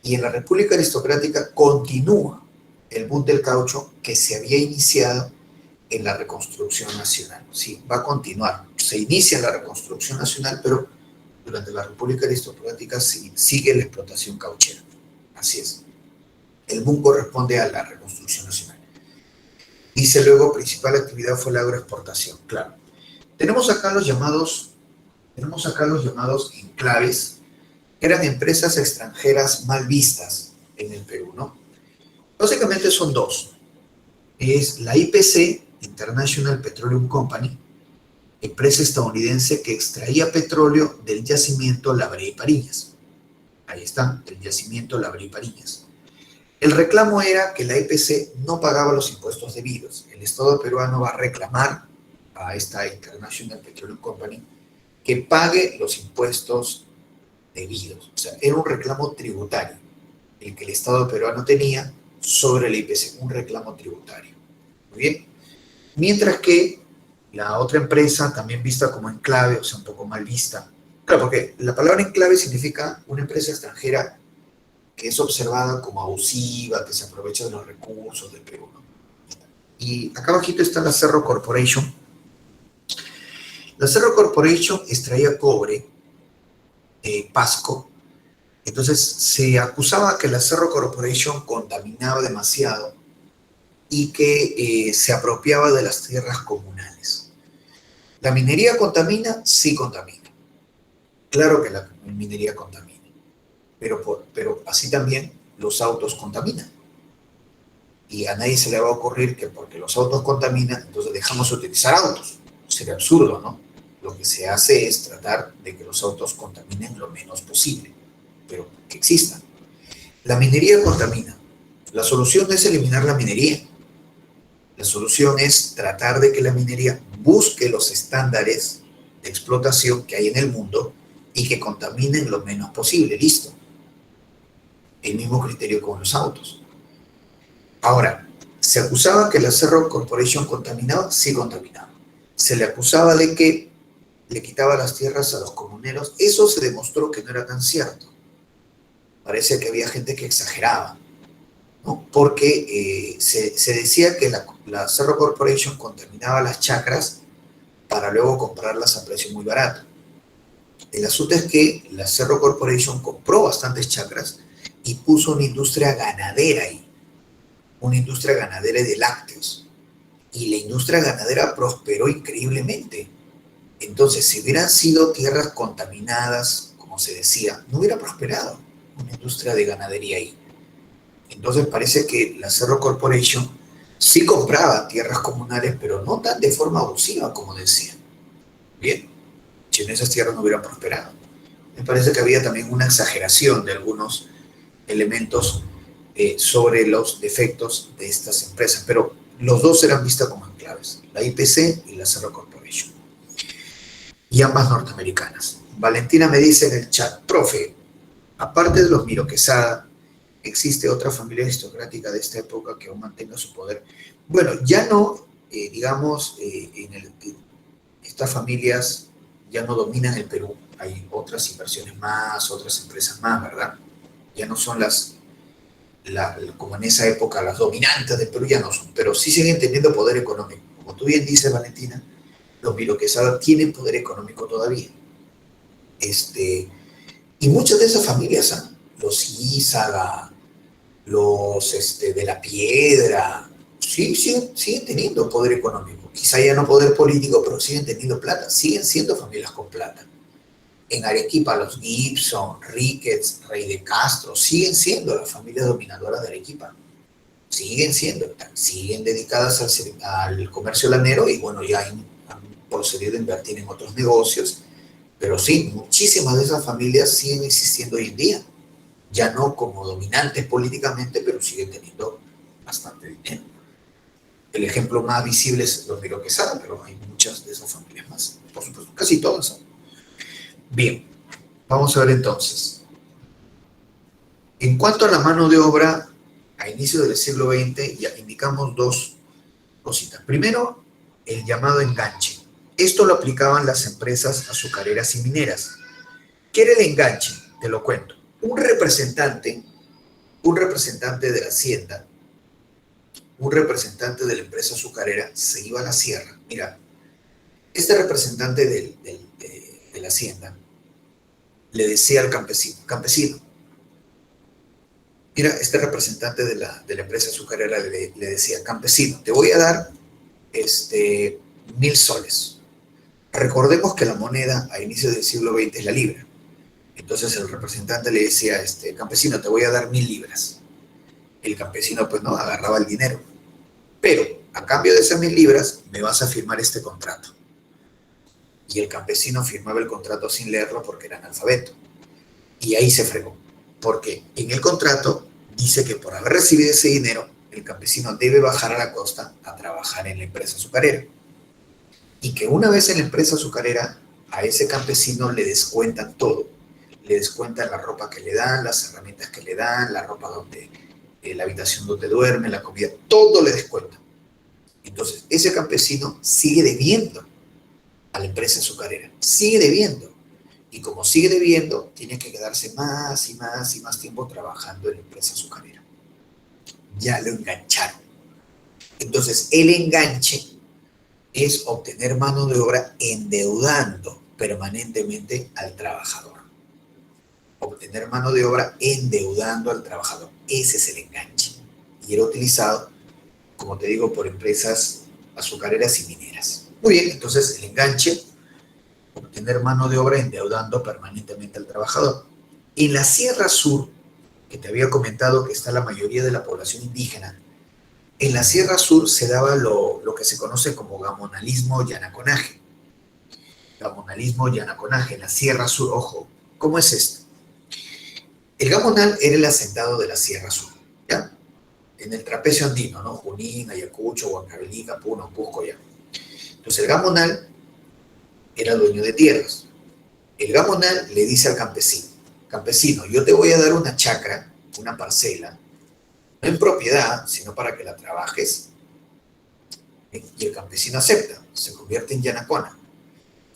Y en la República Aristocrática continúa el boom del caucho que se había iniciado en la Reconstrucción Nacional. Sí, va a continuar. Se inicia en la Reconstrucción Nacional, pero durante la República Aristocrática sigue la explotación cauchera. Así es. El boom corresponde a la Reconstrucción Nacional. Dice luego, principal actividad fue la agroexportación. Claro. Tenemos acá los llamados enclaves, que eran empresas extranjeras mal vistas en el Perú, ¿no? Básicamente son dos. Es la IPC, International Petroleum Company, empresa estadounidense que extraía petróleo del yacimiento La Brea y Pariñas. Ahí está, el yacimiento La Brea y Pariñas. El reclamo era que la IPC no pagaba los impuestos debidos. El Estado peruano va a reclamar a esta International Petroleum Company que pague los impuestos debidos. O sea, era un reclamo tributario, el que el Estado peruano tenía sobre la IPC, un reclamo tributario. Muy bien. Mientras que la otra empresa, también vista como enclave, o sea, un poco mal vista. Claro, porque la palabra enclave significa una empresa extranjera que es observada como abusiva, que se aprovecha de los recursos del Perú, ¿no? Y acá abajito está la Cerro Corporation. La Cerro Corporation extraía cobre, Pasco. Entonces se acusaba que la Cerro Corporation contaminaba demasiado y que se apropiaba de las tierras comunales. ¿La minería contamina? Sí contamina. Claro que la minería contamina, pero así también los autos contaminan. Y a nadie se le va a ocurrir que porque los autos contaminan, entonces dejamos de utilizar autos. Sería absurdo, ¿no? Lo que se hace es tratar de que los autos contaminen lo menos posible, pero que existan. La minería contamina. La solución no es eliminar la minería. La solución es tratar de que la minería busque los estándares de explotación que hay en el mundo y que contaminen lo menos posible. Listo. El mismo criterio con los autos. Ahora, ¿se acusaba que la Cerro Corporation contaminaba? Sí contaminaba. Se le acusaba de que le quitaba las tierras a los comuneros. Eso se demostró que no era tan cierto. Parece que había gente que exageraba, ¿no? Porque se decía que la Cerro Corporation contaminaba las chacras para luego comprarlas a precio muy barato. El asunto es que la Cerro Corporation compró bastantes chacras y puso una industria ganadera ahí, una industria ganadera de lácteos. Y la industria ganadera prosperó increíblemente. Entonces, si hubieran sido tierras contaminadas, como se decía, no hubiera prosperado una industria de ganadería ahí. Entonces parece que la Cerro Corporation sí compraba tierras comunales, pero no tan de forma abusiva como decían. Bien, si en esas tierras no hubieran prosperado. Me parece que había también una exageración de algunos elementos sobre los defectos de estas empresas, pero los dos eran vistas como enclaves, la IPC y la Cerro Corporation, y ambas norteamericanas. Valentina me dice en el chat, profe, aparte de los Miro Quesada, ¿existe otra familia aristocrática de esta época que aún mantenga su poder? Bueno, ya no, digamos, estas familias ya no dominan el Perú. Hay otras inversiones más, otras empresas más, ¿verdad? Ya no son como en esa época, las dominantes del Perú ya no son, pero sí siguen teniendo poder económico. Como tú bien dices, Valentina, los Miro Quesada tienen poder económico todavía. Y muchas de esas familias, ¿eh? Los Ízaga, los de la Piedra, sí, siguen teniendo poder económico. Quizá ya no poder político, pero siguen teniendo plata, siguen siendo familias con plata. En Arequipa, los Gibson, Ricketts, Rey de Castro, siguen siendo las familias dominadoras de Arequipa. Siguen dedicadas al comercio lanero y bueno, ya han procedido a invertir en otros negocios, pero sí, muchísimas de esas familias siguen existiendo hoy en día. Ya no como dominantes políticamente, pero siguen teniendo bastante dinero. El ejemplo más visible es los Miro Quesada, pero hay muchas de esas familias más, por supuesto, casi todas son. Bien, vamos a ver entonces. En cuanto a la mano de obra, a inicios del siglo XX ya indicamos dos cositas. Primero, el llamado enganche. Esto lo aplicaban las empresas azucareras y mineras. ¿Qué era el enganche? Te lo cuento. Un representante de la hacienda, un representante de la empresa azucarera se iba a la sierra. Mira, este representante de la hacienda le decía al campesino, mira, este representante de la empresa azucarera le decía, campesino, te voy a dar 1.000 soles. Recordemos que la moneda a inicios del siglo XX es la libra. Entonces el representante le decía, campesino, te voy a dar 1.000 libras. El campesino pues no, agarraba el dinero. Pero a cambio de esas 1.000 libras me vas a firmar este contrato. Y el campesino firmaba el contrato sin leerlo porque era analfabeto. Y ahí se fregó. Porque en el contrato dice que por haber recibido ese dinero, el campesino debe bajar a la costa a trabajar en la empresa azucarera. Y que una vez en la empresa azucarera, a ese campesino le descuentan todo. Le descuentan la ropa que le dan, las herramientas que le dan, la ropa la habitación donde duerme, la comida, todo le descuentan. Entonces, ese campesino sigue debiendo a la empresa azucarera, sigue debiendo. Y como sigue debiendo, tiene que quedarse más y más y más tiempo trabajando en la empresa azucarera. Ya lo engancharon. Entonces, el enganche es obtener mano de obra endeudando permanentemente al trabajador. Obtener mano de obra endeudando al trabajador. Ese es el enganche. Y era utilizado, como te digo, por empresas azucareras y mineras. Muy bien, entonces el enganche, obtener mano de obra endeudando permanentemente al trabajador. En la Sierra Sur, que te había comentado que está la mayoría de la población indígena, en la Sierra Sur se daba lo que se conoce como gamonalismo yanaconaje. Gamonalismo yanaconaje, en la Sierra Sur, ojo, ¿cómo es esto? El gamonal era el hacendado de la Sierra Sur, ¿ya? En el trapecio andino, ¿no? Junín, Ayacucho, Huancavelica, Puno, Cusco, ya. Entonces el gamonal era dueño de tierras. El gamonal le dice al campesino, campesino, yo te voy a dar una chacra, una parcela, no en propiedad, sino para que la trabajes. Y el campesino acepta, se convierte en yanacona.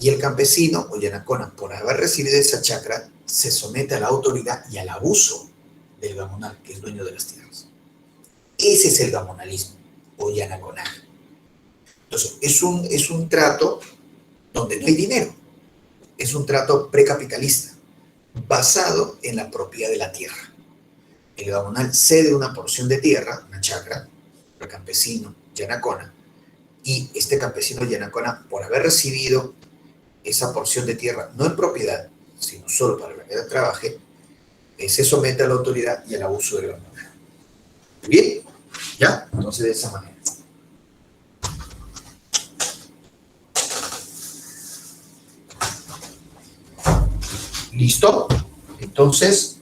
Y el campesino o yanacona, por haber recibido esa chacra, se somete a la autoridad y al abuso del gamonal, que es dueño de las tierras. Ese es el gamonalismo o yanaconaje. Entonces, es un trato donde no hay dinero. Es un trato precapitalista, basado en la propiedad de la tierra. El gamonal cede una porción de tierra, una chacra, al campesino yanacona, y este campesino yanacona, por haber recibido esa porción de tierra, no en propiedad, sino solo para que la trabaje, se somete a la autoridad y al abuso del gamonal. ¿Bien? ¿Ya? Entonces, de esa manera. ¿Listo? Entonces,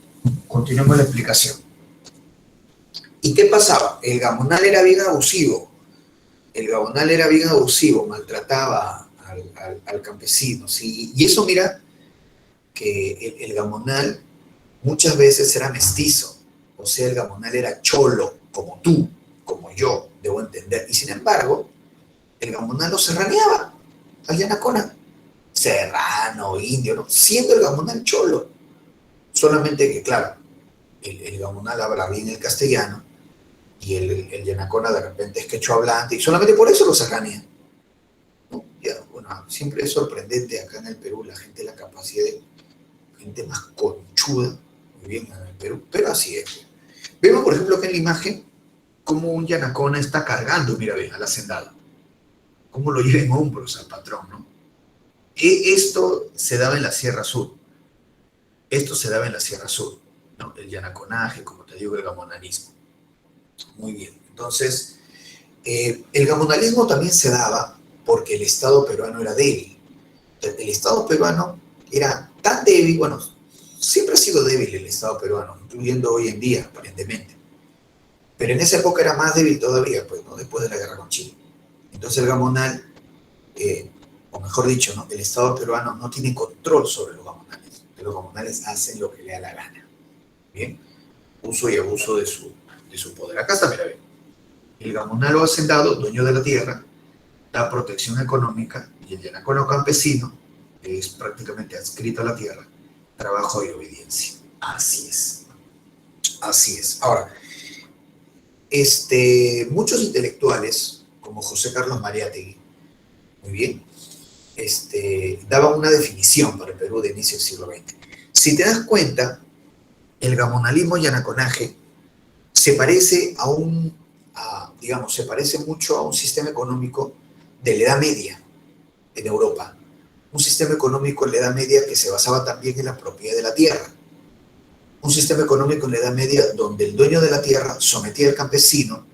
continuemos la explicación. ¿Y qué pasaba? El gamonal era bien abusivo. El gamonal era bien abusivo, maltrataba al campesino, ¿sí? Y eso, mira, que el gamonal muchas veces era mestizo. O sea, el gamonal era cholo, como tú, como yo, debo entender. Y sin embargo, el gamonal lo serraneaba al yanacona. Serrano, indio, ¿no? Siendo el gamonal cholo. Solamente que, claro, el gamonal habla bien el castellano y el yanacona de repente es quechua hablante y solamente por eso lo serranea. ¿No? Ya, bueno, siempre es sorprendente acá en el Perú la gente, la capacidad de gente más conchuda, muy bien en el Perú, pero así es. Vemos, por ejemplo, que en la imagen cómo un yanacona está cargando, mira, ve, al hacendado, cómo lo lleva en hombros al patrón, ¿no? Esto se daba en la Sierra Sur. Esto se daba en la Sierra Sur, ¿no? El yanaconaje, como te digo, el gamonalismo. Muy bien. Entonces, el gamonalismo también se daba porque el Estado peruano era débil. El Estado peruano era tan débil, bueno, siempre ha sido débil el Estado peruano, incluyendo hoy en día, aparentemente. Pero en esa época era más débil todavía, pues, ¿no? Después de la guerra con Chile. Entonces el gamonal, o mejor dicho, ¿no? El Estado peruano no tiene control sobre los gamonales. Los gamonales hacen lo que le da la gana. Bien, uso y abuso de su poder. Acá está, mira, bien. El gamonal o hacendado, dueño de la tierra, da protección económica y el yanacono campesino, que es prácticamente adscrito a la tierra, trabajo y obediencia. Así es. Así es. Ahora, muchos intelectuales, como José Carlos Mariátegui, muy bien, daban una definición para el Perú de inicio del siglo XX. Si te das cuenta, el gamonalismo yanaconaje se parece digamos, se parece mucho a un sistema económico de la Edad Media en Europa. Un sistema económico en la Edad Media que se basaba también en la propiedad de la tierra. Un sistema económico en la Edad Media donde el dueño de la tierra sometía al campesino,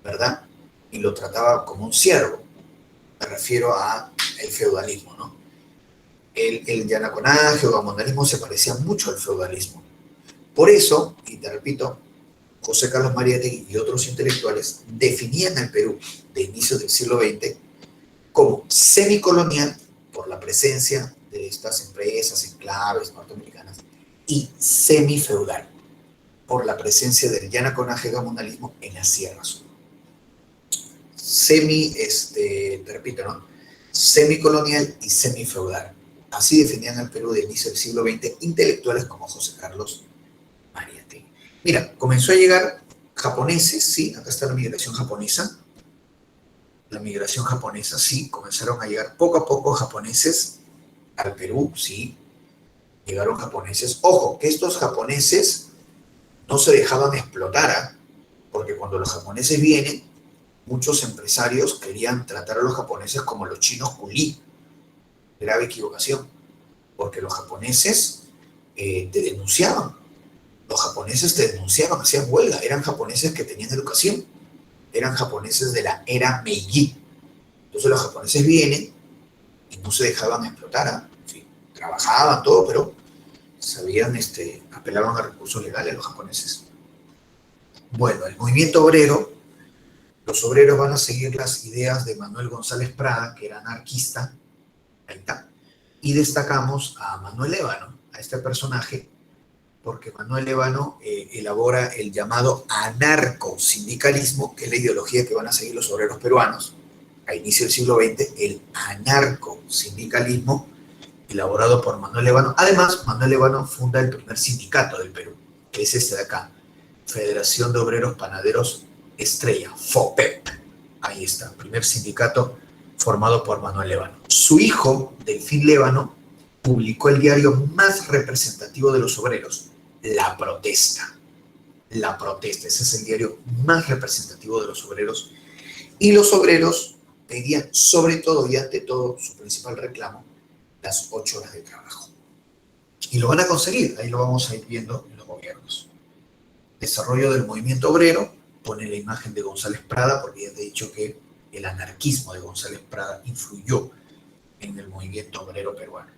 ¿verdad? Y lo trataba como un siervo. Me refiero al feudalismo, ¿no? El yanaconaje o gamonalismo se parecía mucho al feudalismo. Por eso, y te repito, José Carlos Mariátegui y otros intelectuales definían al Perú de inicios del siglo XX como semicolonial por la presencia de estas empresas, enclaves norteamericanas, y semifeudal por la presencia del yanaconaje gamonalismo en la Sierra Sur. te repito, ¿no? Semicolonial y semifeudal. Así definían al Perú de inicio del siglo XX intelectuales como José Carlos Mariátegui. Mira, comenzó a llegar japoneses, sí, acá está la migración japonesa, sí, comenzaron a llegar poco a poco japoneses al Perú, sí, llegaron japoneses. Ojo, que estos japoneses no se dejaban explotar, ¿eh? Porque cuando los japoneses vienen, muchos empresarios querían tratar a los japoneses como los chinos culí. Grave equivocación, porque los japoneses te denunciaban. Los japoneses te denunciaban, hacían huelga. Eran japoneses que tenían educación. Eran japoneses de la era Meiji. Entonces los japoneses vienen y no se dejaban explotar. ¿Eh? En fin, trabajaban todo, pero sabían, apelaban a recursos legales los japoneses. Bueno, el movimiento obrero, los obreros van a seguir las ideas de Manuel González Prada, que era anarquista, ahí está, y destacamos a Manuel Ébano, a este personaje, porque Manuel Ébano elabora el llamado anarcosindicalismo, que es la ideología que van a seguir los obreros peruanos a inicio del siglo XX, el anarcosindicalismo elaborado por Manuel Ébano. Además, Manuel Ébano funda el primer sindicato del Perú, que es este de acá, Federación de Obreros Panaderos Estrella, FOPEP. Ahí está, primer sindicato formado por Manuel Ébano. Su hijo, Delfín Lévano, publicó el diario más representativo de los obreros, La Protesta. La Protesta, ese es el diario más representativo de los obreros. Y los obreros pedían, sobre todo y ante todo, su principal reclamo, las 8 horas de trabajo. Y lo van a conseguir, ahí lo vamos a ir viendo en los gobiernos. Desarrollo del movimiento obrero, pone la imagen de González Prada, porque ya te he dicho que el anarquismo de González Prada influyó en el movimiento obrero peruano.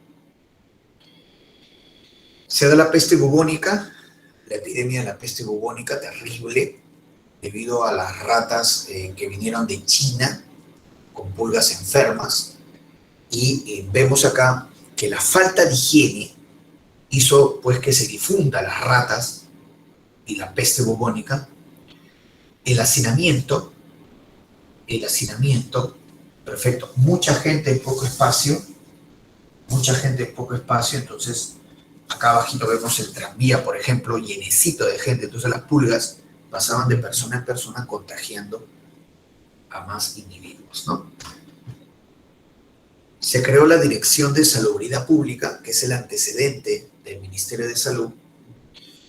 Se da la peste bubónica, la epidemia de la peste bubónica terrible, debido a las ratas que vinieron de China con pulgas enfermas. Y vemos acá que la falta de higiene hizo pues que se difunda las ratas y la peste bubónica. El hacinamiento, perfecto, mucha gente en poco espacio, entonces acá abajito vemos el tranvía, por ejemplo, llenecito de gente, entonces las pulgas pasaban de persona en persona contagiando a más individuos, ¿no? Se creó la Dirección de Salubridad Pública, que es el antecedente del Ministerio de Salud.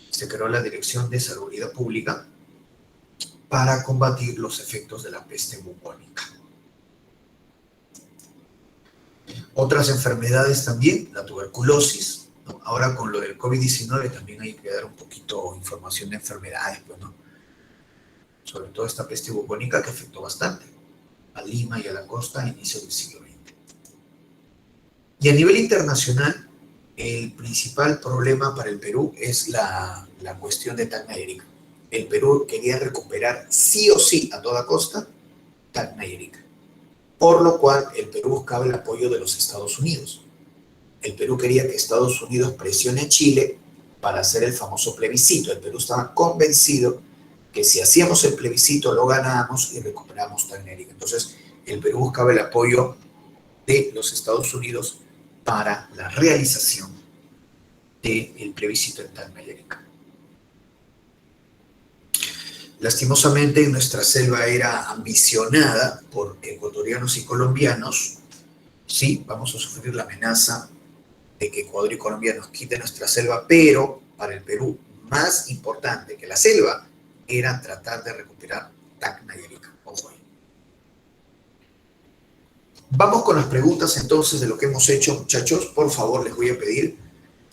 Se creó la Dirección de Salubridad Pública para combatir los efectos de la peste bubónica. Otras enfermedades también, la tuberculosis, ¿no? Ahora con lo del COVID-19 también hay que dar un poquito de información de enfermedades, pues, ¿no? Sobre todo esta peste bubónica que afectó bastante a Lima y a la costa a inicios del siglo XX. Y a nivel internacional, el principal problema para el Perú es la cuestión de Tacna y Arica. El Perú quería recuperar sí o sí a toda costa Tacna y Arica, por lo cual el Perú buscaba el apoyo de los Estados Unidos. El Perú quería que Estados Unidos presione a Chile para hacer el famoso plebiscito. El Perú estaba convencido que si hacíamos el plebiscito lo ganábamos y recuperábamos Tacna y Arica. Entonces, el Perú buscaba el apoyo de los Estados Unidos para la realización del plebiscito en Tacna y Arica. Lastimosamente, nuestra selva era ambicionada por ecuatorianos y colombianos. Sí, vamos a sufrir la amenaza de que Ecuador y Colombia nos quiten nuestra selva, pero para el Perú, más importante que la selva era tratar de recuperar Tacna y Arica. Ojo ahí. Vamos con las preguntas entonces de lo que hemos hecho, muchachos. Por favor, les voy a pedir,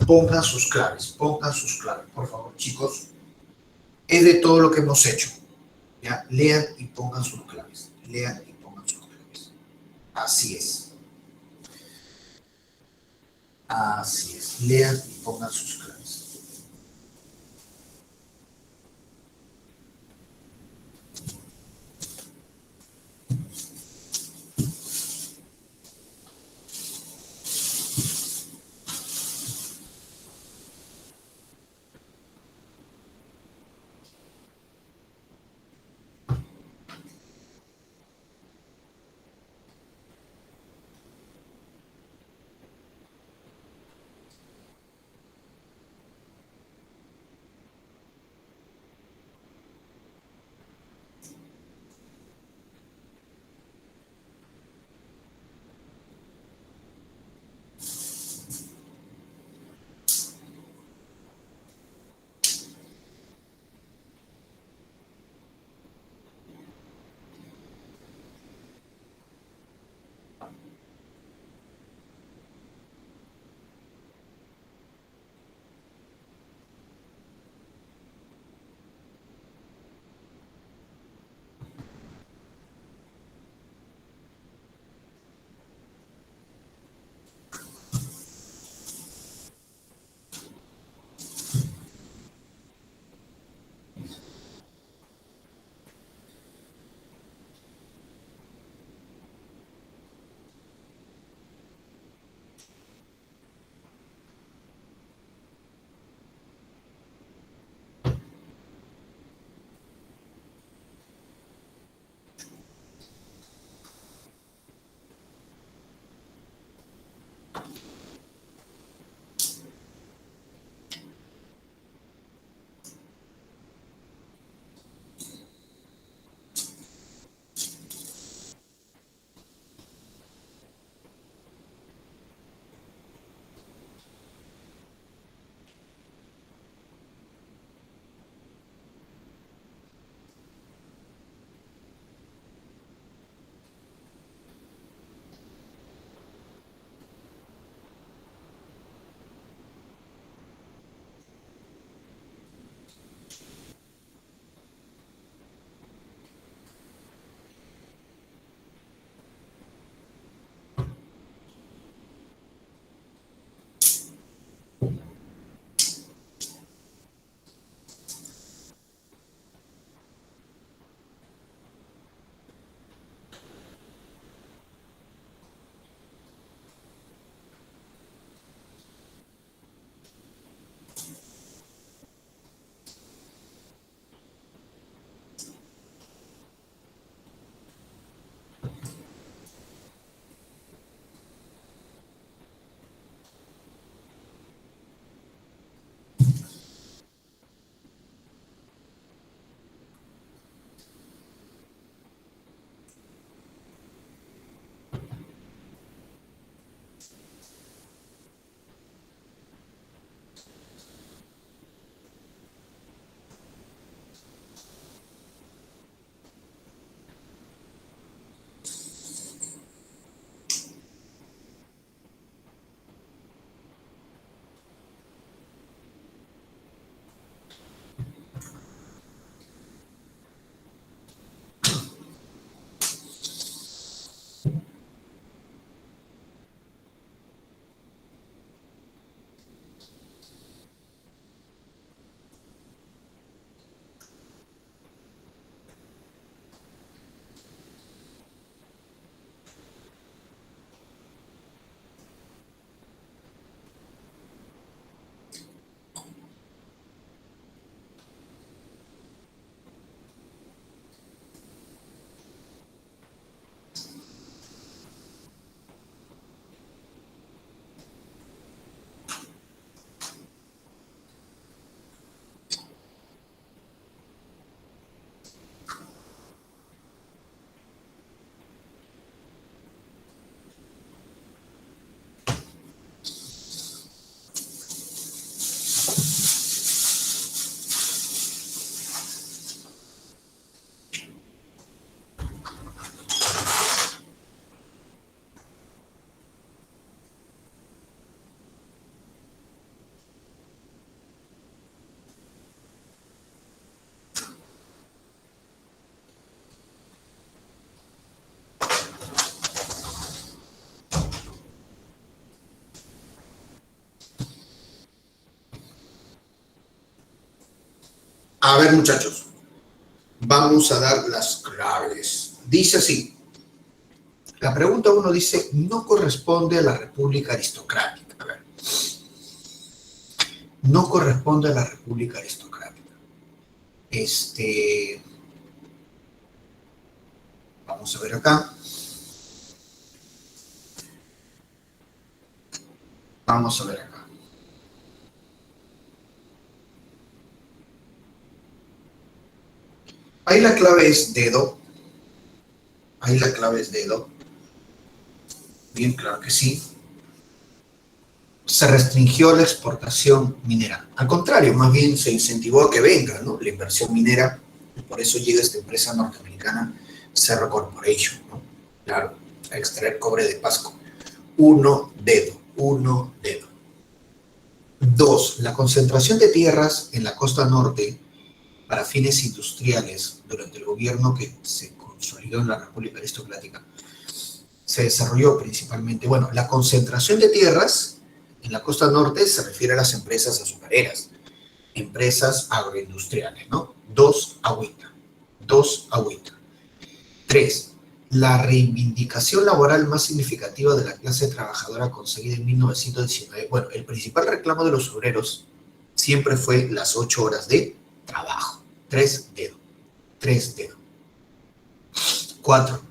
pongan sus claves, por favor, chicos. Es de todo lo que hemos hecho. ¿Ya? Lean y pongan sus claves. Así es. Lean y pongan sus claves. A ver, muchachos, vamos a dar las claves. Dice así, la pregunta 1 dice, no corresponde a la República Aristocrática. A ver, no corresponde a la República Aristocrática. Vamos a ver acá. Vamos a ver acá. Ahí la clave es dedo. Ahí la clave es dedo. Bien, claro que sí. Se restringió la exportación minera. Al contrario, más bien se incentivó a que venga, ¿no? La inversión minera. Y por eso llega esta empresa norteamericana, Cerro Corporation, ¿no? Claro, a extraer cobre de Pasco. Uno dedo. 2. La concentración de tierras en la costa norte para fines industriales durante el gobierno que se consolidó en la República Aristocrática se desarrolló principalmente, bueno, la concentración de tierras en la costa norte se refiere a las empresas azucareras, empresas agroindustriales, ¿no? 2, agüita. 3. La reivindicación laboral más significativa de la clase trabajadora conseguida en 1919. Bueno, el principal reclamo de los obreros siempre fue las 8 horas de trabajo. 3 dedos. 4.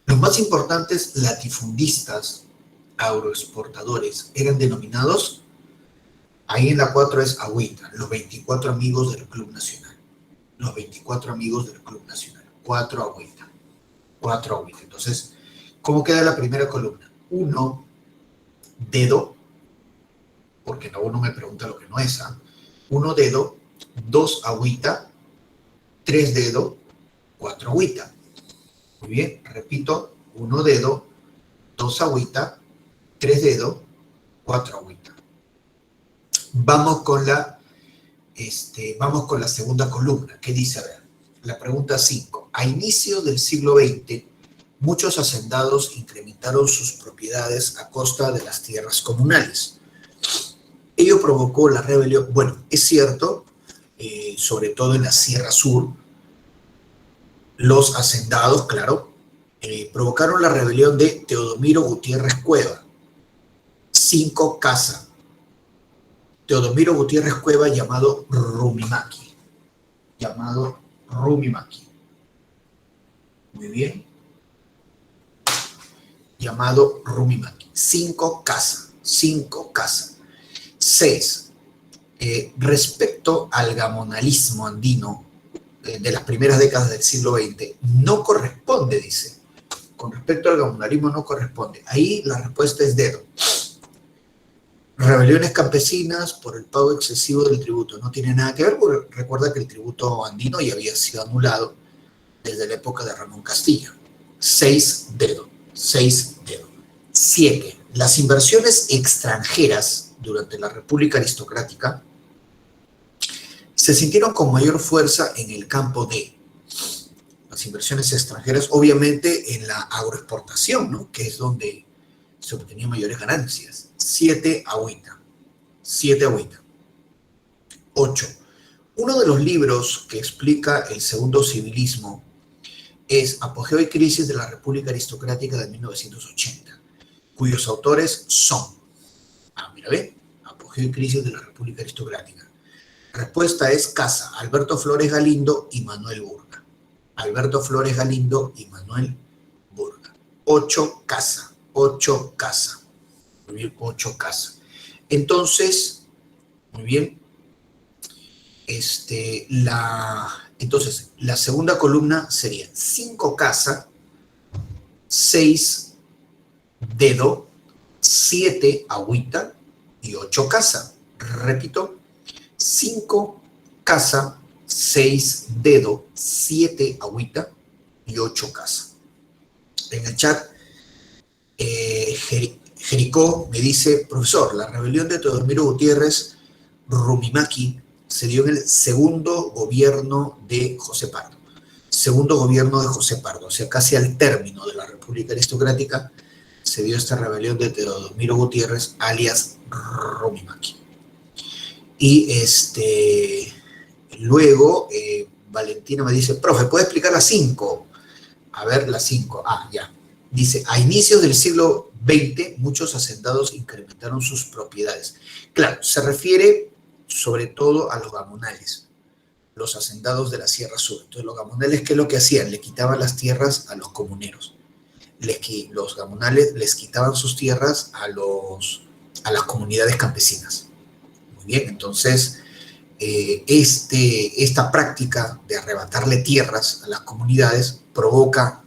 Los más importantes latifundistas agroexportadores eran denominados, ahí en la 4 es agüita, los 24 amigos del Club Nacional. 4 agüita. Entonces, ¿cómo queda la primera columna? 1 dedo, porque no uno me pregunta lo que no es, 1 dedo, 2 agüita, 3 dedo, 4 agüita. Muy bien, repito, 1 dedo, 2 agüita, 3 dedo, 4 agüita. Vamos con la segunda columna. ¿Qué dice? A ver, la pregunta 5. A inicios del siglo XX, muchos hacendados incrementaron sus propiedades a costa de las tierras comunales. Ello provocó la rebelión. Bueno, es cierto, sobre todo en la Sierra Sur, los hacendados, claro, provocaron la rebelión de Teodomiro Gutiérrez Cueva. 5 casa. Teodomiro Gutiérrez Cueva, llamado Rumimaki. Muy bien. Llamado Rumimaki. 5 casa. 6. Respecto al gamonalismo andino de las primeras décadas del siglo XX, no corresponde, dice. Con respecto al gamonalismo no corresponde. Ahí la respuesta es dedo. Rebeliones campesinas por el pago excesivo del tributo. No tiene nada que ver, porque recuerda que el tributo andino ya había sido anulado desde la época de Ramón Castilla. 6 dedo. 7. Las inversiones extranjeras durante la República Aristocrática se sintieron con mayor fuerza en el campo de las inversiones extranjeras, obviamente en la agroexportación, ¿no? Que es donde se obtenían mayores ganancias. 7 agüita. 8. Uno de los libros que explica el segundo civilismo es Apogeo y Crisis de la República Aristocrática de 1980, cuyos autores son, mira, ve, Apogeo y Crisis de la República Aristocrática. Respuesta es casa, Alberto Flores Galindo y Manuel Burga. 8 casa. Muy bien, 8 casa. Entonces, muy bien, entonces, la segunda columna sería 5 casa, 6 dedo, 7 agüita y 8 casa. Repito, 5 casa, 6 dedo, 7 agüita y 8 casa. En el chat, Jericó me dice, profesor, la rebelión de Teodomiro Gutiérrez Rumimaki se dio en el segundo gobierno de José Pardo. O sea, casi al término de la República Aristocrática, se dio esta rebelión de Teodomiro Gutiérrez, alias Rumimaki. Y Luego, Valentina me dice, profe, ¿puede explicar la 5? A ver, la 5. Ah, ya. Dice, a inicios del siglo XX, muchos hacendados incrementaron sus propiedades. Claro, se refiere sobre todo a los gamonales, los hacendados de la Sierra Sur. Entonces, los gamonales, ¿qué es lo que hacían? Le quitaban las tierras a los comuneros. Los gamonales les quitaban sus tierras a las comunidades campesinas. Muy bien, entonces esta práctica de arrebatarle tierras a las comunidades provoca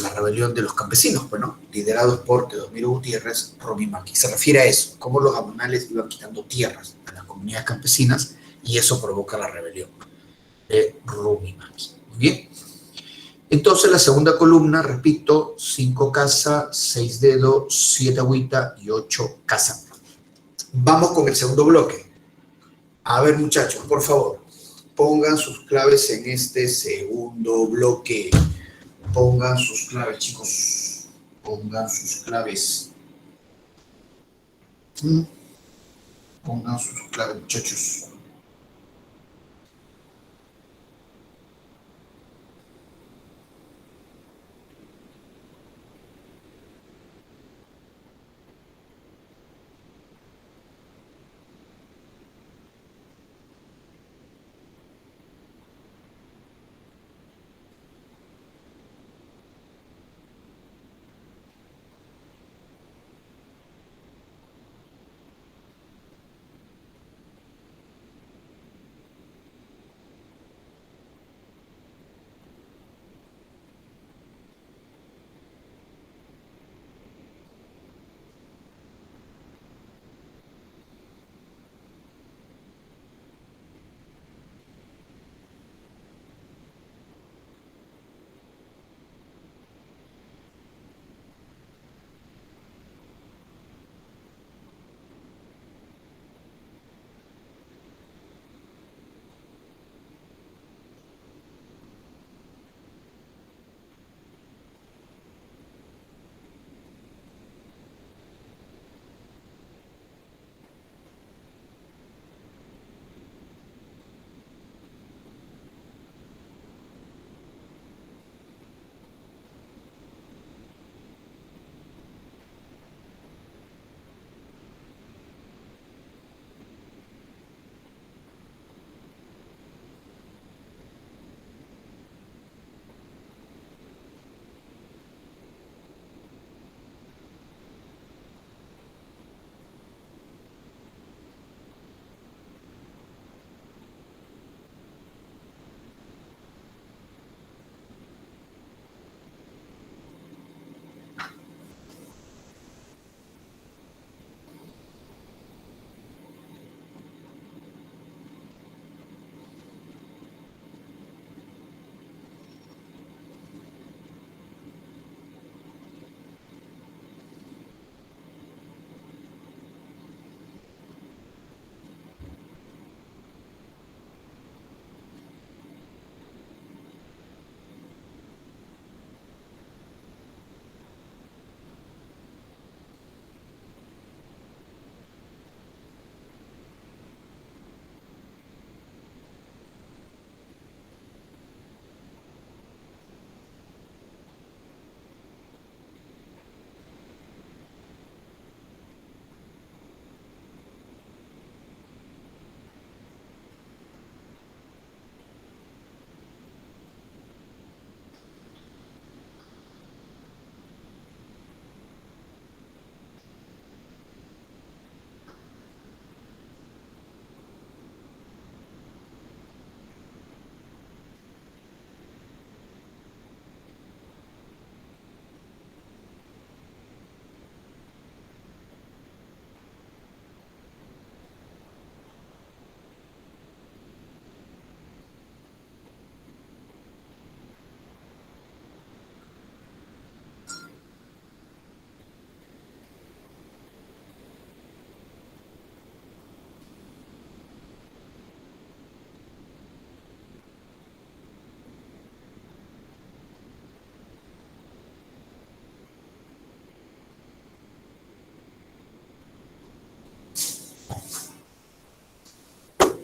la rebelión de los campesinos, bueno, liderados por Teodomiro Gutiérrez, Romimaki. Se refiere a eso, cómo los gamonales iban quitando tierras a las comunidades campesinas y eso provoca la rebelión de Romimaki. Muy bien. Entonces la segunda columna, repito, 5 casa, 6 dedo, 7 agüita y 8 casa. Vamos con el segundo bloque. A ver, muchachos, por favor, pongan sus claves en este segundo bloque. Pongan sus claves, chicos. Pongan sus claves. Pongan sus claves, muchachos.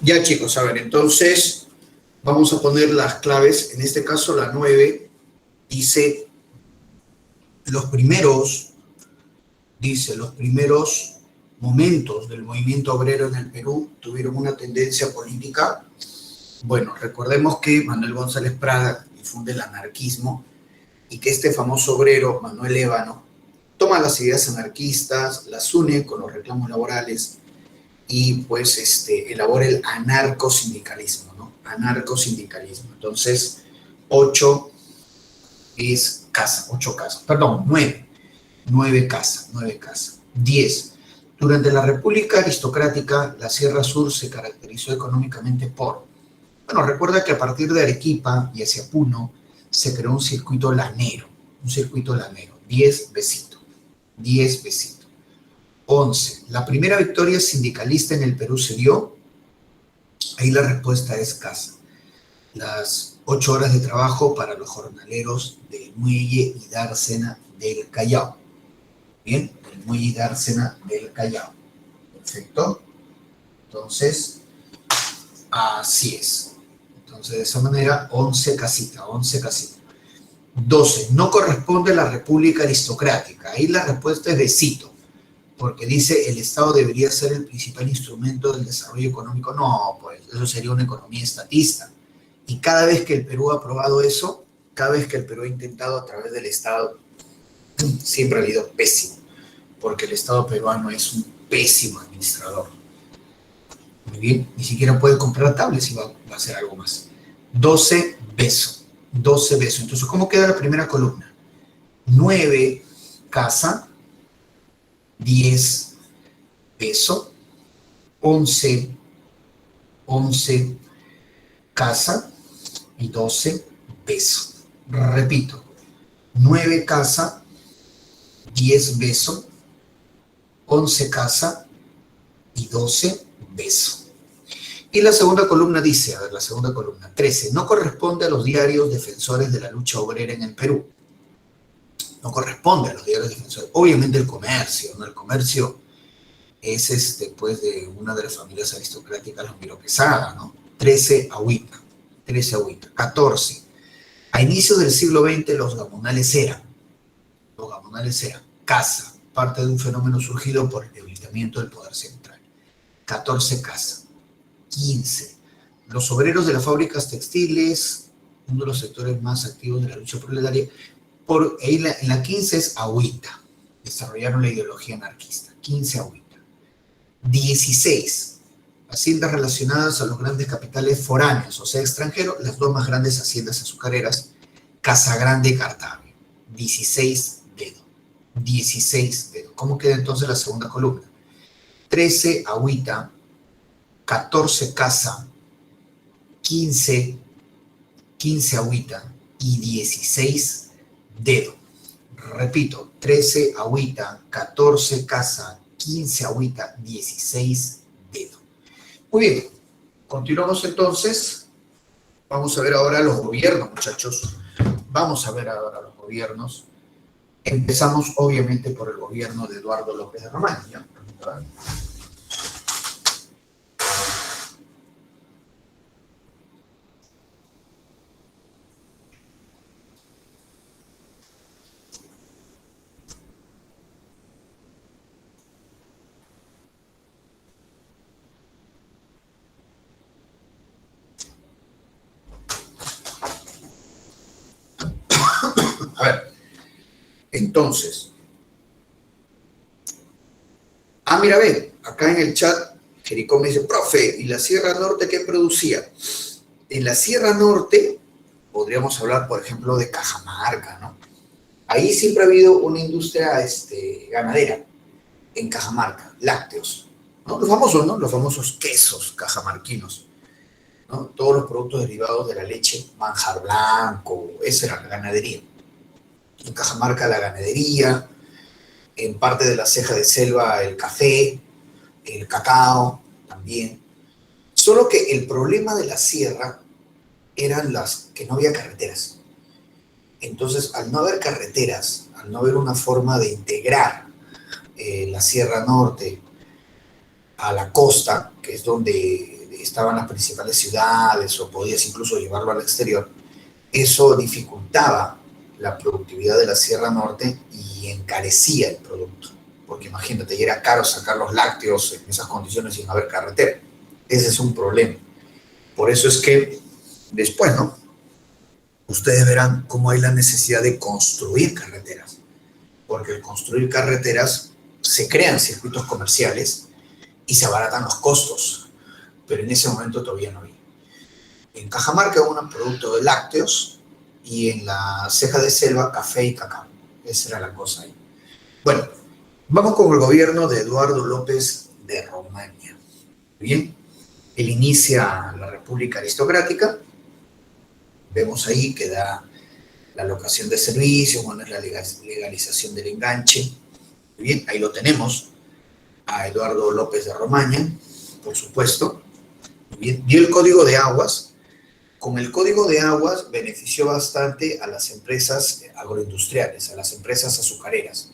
Ya, chicos, a ver, entonces Vamos a poner las claves. En este caso, la 9 dice los primeros momentos del movimiento obrero en el Perú tuvieron una tendencia política. Bueno, recordemos que Manuel González Prada difunde el anarquismo y que este famoso obrero, Manuel Ébano, toma las ideas anarquistas, las une con los reclamos laborales y pues elabora el anarcosindicalismo, ¿no? Anarcosindicalismo. Entonces, 8 es casa, 8 casas, perdón, 9. 9 casas, 9 casas. 10. Durante la República Aristocrática, la Sierra Sur se caracterizó económicamente por, bueno, recuerda que a partir de Arequipa y hacia Puno se creó un circuito lanero, 10 besitos, 10 besitos. 11. La primera victoria sindicalista en el Perú se dio, ahí la respuesta es casa. Las 8 horas de trabajo para los jornaleros del muelle y dársena del Callao. Bien, el muelle y dársena del Callao. Perfecto. Entonces, así es. Entonces, de esa manera, 11 casitas, 11 casitas. 12. No corresponde a la República Aristocrática. Ahí la respuesta es besito, porque dice el Estado debería ser el principal instrumento del desarrollo económico. No, pues eso sería una economía estatista. Y cada vez que el Perú ha aprobado eso, cada vez que el Perú ha intentado a través del Estado, siempre ha habido pésimo, porque el Estado peruano es un pésimo administrador. Muy bien, ni siquiera puede comprar tablets y va a hacer algo más. 12 besos. 12 besos. Entonces, ¿cómo queda la primera columna? 9 casa, 10 peso, 11 casa y 12 peso. Repito, 9 casa, 10 beso, 11 casa y 12 beso. Y la segunda columna dice, a ver, la segunda columna, 13, no corresponde a los diarios defensores de la lucha obrera en el Perú. No corresponde a los diarios defensores. Obviamente el comercio, ¿no? El comercio es pues de una de las familias aristocráticas, los Miró Quesada, ¿no? 13 agüita. 14. A inicios del siglo XX los gamonales eran casa, parte de un fenómeno surgido por el debilitamiento del poder central. 14 casa. 15. Los obreros de las fábricas textiles, uno de los sectores más activos de la lucha proletaria, en la 15 es agüita. Desarrollaron la ideología anarquista. 15 agüita. 16. Haciendas relacionadas a los grandes capitales foráneos, o sea, extranjeros, las dos más grandes haciendas azucareras, Casa Grande y Cartago. 16 dedos. 16 dedos. ¿Cómo queda entonces la segunda columna? 13 agüita, 14 casa, 15 agüita y 16 dedo. Repito, 13 agüita, 14 casa, 15 agüita, 16 dedo. Muy bien, continuamos entonces. Vamos a ver ahora los gobiernos, muchachos. Vamos a ver ahora los gobiernos. Empezamos obviamente por el gobierno de Eduardo López de Román, ¿ya? A ver, entonces, mira, ve, acá en el chat, Jericó me dice, profe, ¿y la Sierra Norte qué producía? En la Sierra Norte podríamos hablar, por ejemplo, de Cajamarca, ¿no? Ahí siempre ha habido una industria ganadera en Cajamarca, lácteos, ¿no? Los famosos, ¿no? Los famosos quesos cajamarquinos, ¿no? Todos los productos derivados de la leche, manjar blanco, esa era la ganadería. En Cajamarca la ganadería, en parte de la ceja de selva el café, el cacao también. Solo que el problema de la sierra eran las que no había carreteras. Entonces, al no haber carreteras, al no haber una forma de integrar la Sierra Norte a la costa, que es donde estaban las principales ciudades, o podías incluso llevarlo al exterior, eso dificultaba la productividad de la Sierra Norte y encarecía el producto. Porque imagínate, ya era caro sacar los lácteos en esas condiciones sin haber carretera. Ese es un problema. Por eso es que después, ¿no? Ustedes verán cómo hay la necesidad de construir carreteras. Porque al construir carreteras se crean circuitos comerciales y se abaratan los costos. Pero en ese momento todavía no había. En Cajamarca un producto de lácteos y en la Ceja de Selva café y cacao. Esa era la cosa ahí. Bueno, vamos con el gobierno de Eduardo López de Romaña. Bien, él inicia la República Aristocrática. Vemos ahí que da la locación de servicios, bueno, es la legalización del enganche. Bien, ahí lo tenemos a Eduardo López de Romaña, por supuesto. Bien, dio el Código de Aguas. Con el Código de Aguas benefició bastante a las empresas agroindustriales, a las empresas azucareras,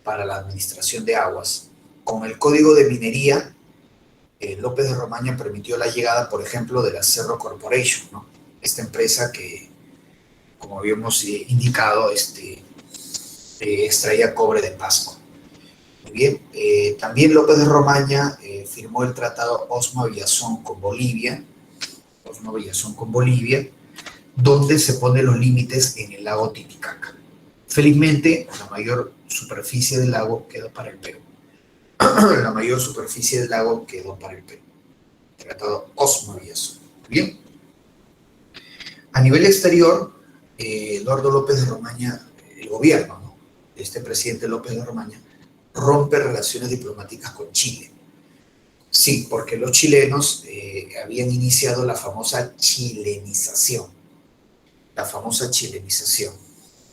para la administración de aguas. Con el Código de Minería, López de Romaña permitió la llegada, por ejemplo, de la Cerro Corporation, ¿no? Esta empresa que, como habíamos indicado, extraía cobre de Pasco. Muy bien, también López de Romaña firmó el Tratado Osma-Villazón con Bolivia, donde se ponen los límites en el lago Titicaca. Felizmente, la mayor superficie del lago quedó para el Perú. La mayor superficie del lago quedó para el Perú. Tratado Osma-Villazón. Bien. A nivel exterior, Eduardo López de Romaña, el gobierno, ¿no?, de este presidente López de Romaña, rompe relaciones diplomáticas con Chile. Sí, porque los chilenos habían iniciado la famosa chilenización. La famosa chilenización.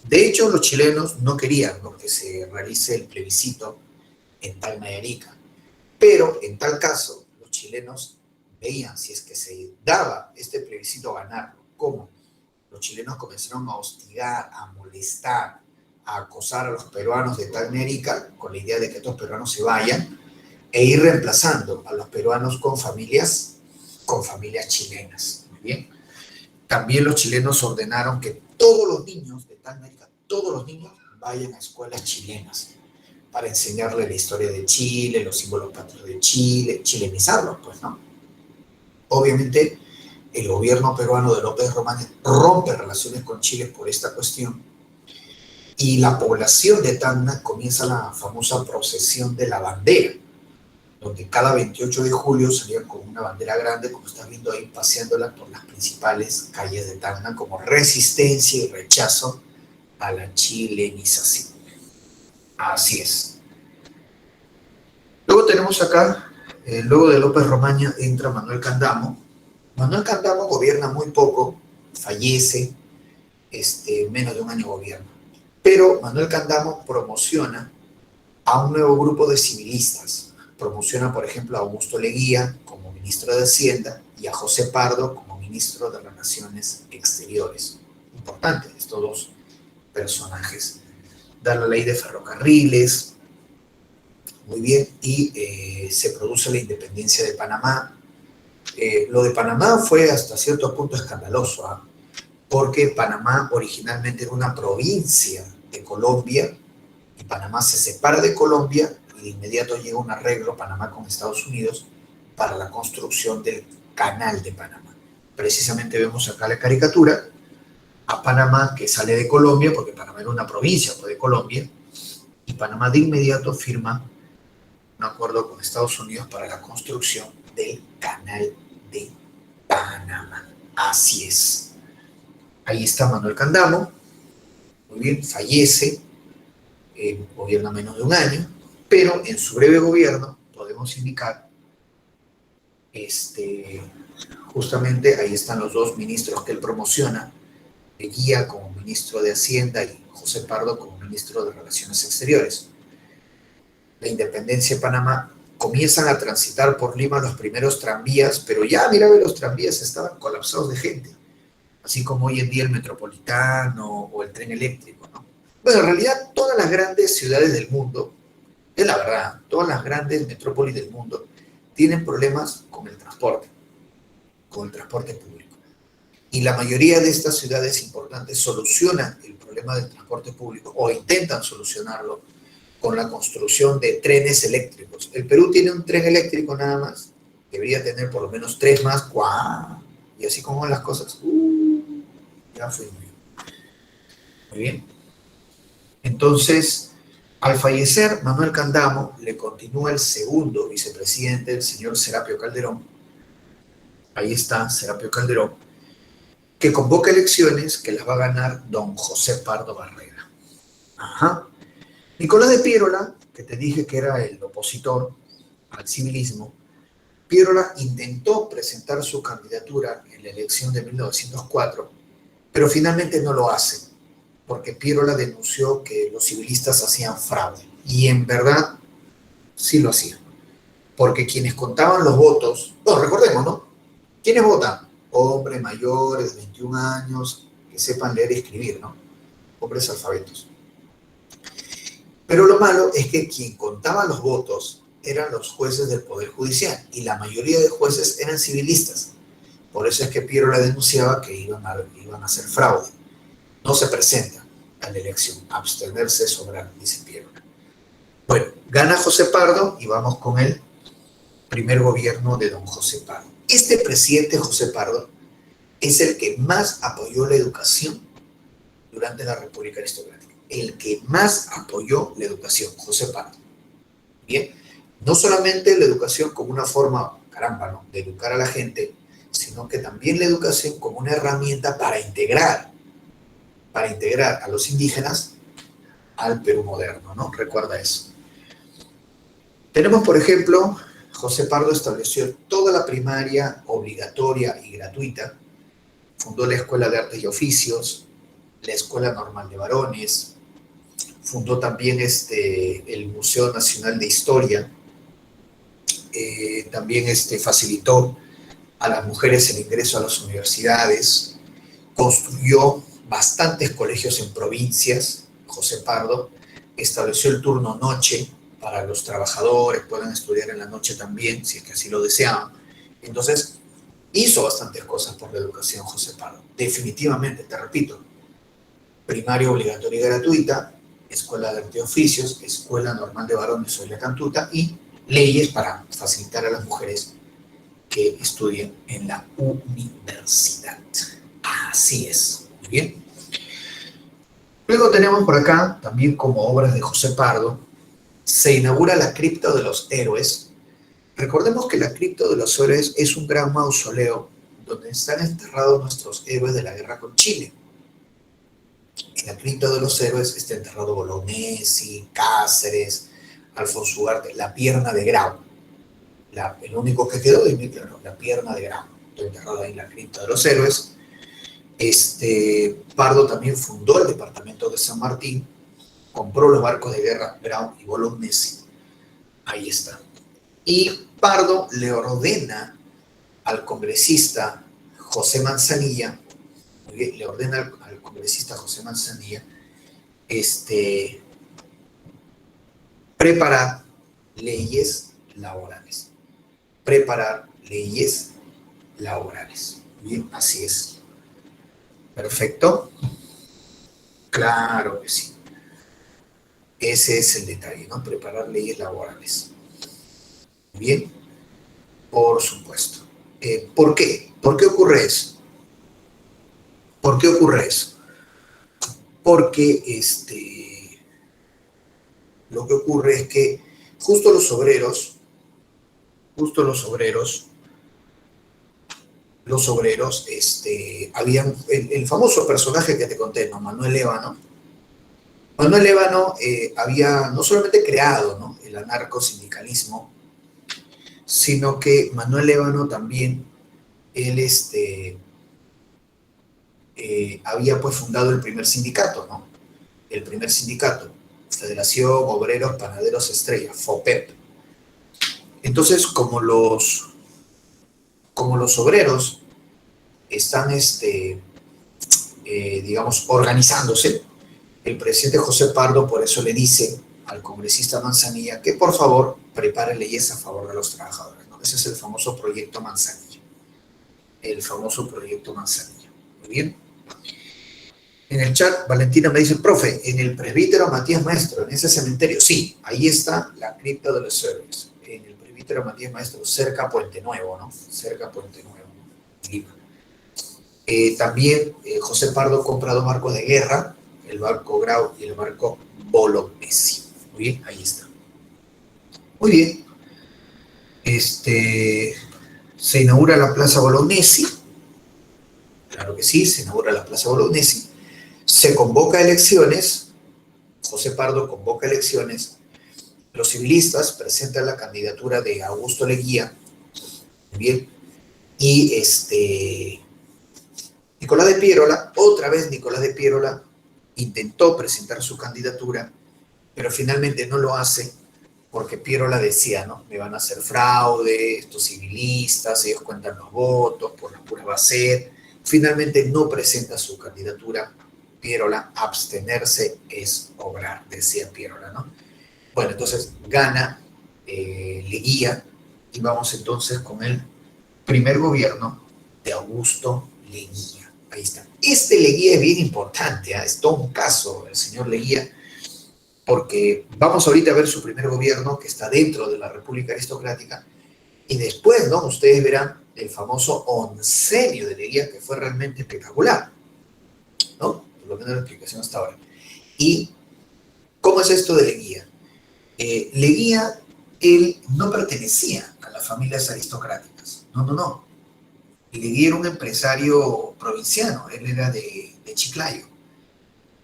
De hecho, los chilenos no querían, ¿no?, que se realice el plebiscito en Tacna y Arica. Pero en tal caso, los chilenos veían si es que se daba este plebiscito a ganarlo. ¿Cómo? Los chilenos comenzaron a hostigar, a molestar, a acosar a los peruanos de Tacna y Arica con la idea de que estos peruanos se vayan e ir reemplazando a los peruanos con familias chilenas. Muy bien. También los chilenos ordenaron que todos los niños de Tacna y Arica, todos los niños vayan a escuelas chilenas para enseñarle la historia de Chile, los símbolos patrios de Chile, chilenizarlos, pues, ¿no? Obviamente, el gobierno peruano de López de Romaña rompe relaciones con Chile por esta cuestión y la población de Tacna comienza la famosa procesión de la bandera, donde cada 28 de julio salían con una bandera grande, como están viendo ahí, paseándola por las principales calles de Tacna como resistencia y rechazo a la chilenización. Así es. Luego tenemos acá, luego de López Romaña entra Manuel Candamo. Manuel Candamo gobierna muy poco, fallece, menos de un año gobierna. Pero Manuel Candamo promociona a un nuevo grupo de civilistas. Promociona, por ejemplo, a Augusto Leguía como ministro de Hacienda y a José Pardo como ministro de Relaciones Exteriores. Importante estos dos personajes. Da la ley de ferrocarriles, muy bien, y se produce la independencia de Panamá. Lo de Panamá fue hasta cierto punto escandaloso, ¿eh?, porque Panamá originalmente era una provincia de Colombia y Panamá se separa de Colombia y de inmediato llega un arreglo Panamá con Estados Unidos para la construcción del Canal de Panamá. Precisamente vemos acá la caricatura a Panamá que sale de Colombia, porque Panamá era una provincia de Colombia, y Panamá de inmediato firma un acuerdo con Estados Unidos para la construcción del Canal de Panamá. Así es. Ahí está Manuel Candamo, muy bien, fallece, gobierna menos de un año, pero en su breve gobierno podemos indicar, justamente ahí están los dos ministros que él promociona, Leguía como ministro de Hacienda y José Pardo como ministro de Relaciones Exteriores. La independencia de Panamá, comienzan a transitar por Lima los primeros tranvías, pero ya, mira, los tranvías estaban colapsados de gente, así como hoy en día el metropolitano o el tren eléctrico, ¿no? Bueno, en realidad todas las grandes ciudades del mundo, es la verdad, todas las grandes metrópolis del mundo tienen problemas con el transporte público. Y la mayoría de estas ciudades importantes solucionan el problema del transporte público o intentan solucionarlo con la construcción de trenes eléctricos. El Perú tiene un tren eléctrico nada más, debería tener por lo menos 3 más. ¡Guau! Y así como van las cosas, ya fui muy bien. Entonces, al fallecer Manuel Candamo, le continúa el segundo vicepresidente, el señor Serapio Calderón. Ahí está, Serapio Calderón, que convoca elecciones que las va a ganar don José Pardo Barrera. Ajá. Nicolás de Piérola, que te dije que era el opositor al civilismo, Piérola intentó presentar su candidatura en la elección de 1904, pero finalmente no lo hace, porque Piérola denunció que los civilistas hacían fraude. Y en verdad, sí lo hacían. Porque quienes contaban los votos, recordemos, ¿no? ¿Quiénes votan? Hombres mayores de 21 años, que sepan leer y escribir, ¿no? Hombres alfabetos. Pero lo malo es que quien contaba los votos eran los jueces del Poder Judicial, y la mayoría de jueces eran civilistas. Por eso es que Piérola denunciaba que iban a hacer fraude. No se presenta a la elección, abstenerse sobrar, dice Piérola. Bueno, gana José Pardo y vamos con el primer gobierno de don José Pardo. Este presidente José Pardo es el que más apoyó la educación durante la República Aristocrática. El que más apoyó la educación, José Pardo. Bien, no solamente la educación como una forma, caramba, ¿no?, de educar a la gente, sino que también la educación como una herramienta para integrar a los indígenas al Perú moderno, ¿no? Recuerda eso. Tenemos, por ejemplo, José Pardo estableció toda la primaria obligatoria y gratuita, fundó la Escuela de Artes y Oficios, la Escuela Normal de Varones, fundó también el Museo Nacional de Historia, también facilitó a las mujeres el ingreso a las universidades, construyó bastantes colegios en provincias. José Pardo estableció el turno noche para los trabajadores, puedan estudiar en la noche también, si es que así lo deseaban. Entonces, hizo bastantes cosas por la educación José Pardo. Definitivamente, te repito, primaria obligatoria y gratuita, Escuela de Arte y Oficios, Escuela Normal de Varones o la Cantuta, y leyes para facilitar a las mujeres que estudien en la universidad. Así es. Muy bien. Luego tenemos por acá, también como obras de José Pardo, se inaugura la Cripta de los Héroes. Recordemos que la Cripta de los Héroes es un gran mausoleo donde están enterrados nuestros héroes de la guerra con Chile. En la Cripta de los Héroes está enterrado Bolognesi, Cáceres, Alfonso Ugarte, la pierna de Grau. El único que quedó es la pierna de Grau. Está enterrado ahí en la Cripta de los Héroes. Pardo también fundó el departamento de San Martín, compró los barcos de guerra Grau y Bolognesi. Ahí está. Y Pardo le ordena al congresista José Manzanilla, preparar leyes laborales. Bien, así es. Perfecto. Claro que sí. Ese es el detalle, ¿no? Preparar leyes laborales. Bien, por supuesto. ¿Por qué? ¿Por qué ocurre eso? Porque lo que ocurre es que justo los obreros, habían el famoso personaje que te conté, ¿no? Manuel Ébano. Manuel Ébano había no solamente creado, ¿no?, el anarcosindicalismo, sino que Manuel Ébano también, él había pues fundado el primer sindicato, ¿no? El primer sindicato, Federación Obreros Panaderos Estrella, FOPEP. Entonces, como los obreros están, digamos, organizándose, el presidente José Pardo por eso le dice al congresista Manzanilla que por favor prepare leyes a favor de los trabajadores, ¿no? Ese es el famoso proyecto Manzanilla. El famoso proyecto Manzanilla. Muy bien. En el chat, Valentina me dice, profe, en el presbítero Matías Maestro, en ese cementerio, sí, ahí está la cripta de los héroes. En el presbítero Matías Maestro, cerca a Puente Nuevo, ¿no? Cerca a Puente Nuevo, Lima. También José Pardo compra 2 barcos de guerra, el barco Grau y el barco Bolognesi. Muy bien, ahí está. Muy bien. Se inaugura la Plaza Bolognesi. Claro que sí, se inaugura la Plaza Bolognesi. Se convoca elecciones. José Pardo convoca elecciones. Los civilistas presentan la candidatura de Augusto Leguía. Muy bien. Y Nicolás de Piérola, otra vez Nicolás de Piérola, intentó presentar su candidatura, pero finalmente no lo hace porque Piérola decía, ¿no? Me van a hacer fraude, estos civilistas, ellos cuentan los votos, por las puras va a ser. Finalmente no presenta su candidatura. Piérola, abstenerse es obrar, decía Piérola, ¿no? Bueno, entonces gana Leguía y vamos entonces con el primer gobierno de Augusto Leguía. Ahí está. Leguía es bien importante, ¿eh? Es todo un caso, el señor Leguía, porque vamos ahorita a ver su primer gobierno que está dentro de la República Aristocrática y después, ¿no? Ustedes verán el famoso oncenio de Leguía que fue realmente espectacular, ¿no? Por lo menos la explicación hasta ahora. ¿Y cómo es esto de Leguía? Leguía, él no pertenecía a las familias aristocráticas, no. Leguía era un empresario provinciano, él era de Chiclayo.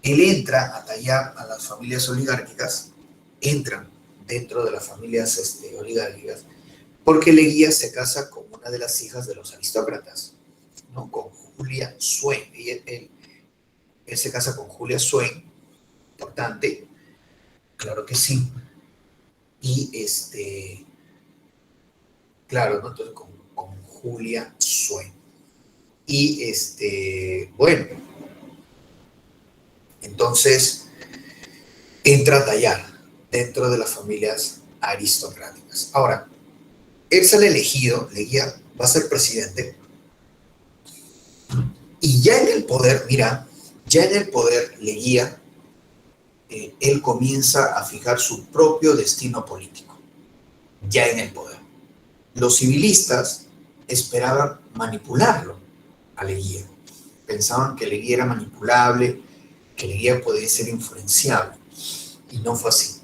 Él entra a tallar a las familias oligárquicas, entran dentro de las familias oligárquicas, porque Leguía se casa con una de las hijas de los aristócratas, ¿no? Con Julia Swain. Él se casa con Julia Swain, importante, claro que sí. Y claro, ¿no? Entonces con Julia Swain. Y bueno, entonces entra a tallar dentro de las familias aristocráticas. Ahora, él sale elegido, Leguía va a ser presidente, y ya en el poder, mira, ya en el poder Leguía, él comienza a fijar su propio destino político, ya en el poder. Los civilistas esperaban manipularlo a Leguía, pensaban que Leguía era manipulable, que Leguía podía ser influenciable, y no fue así.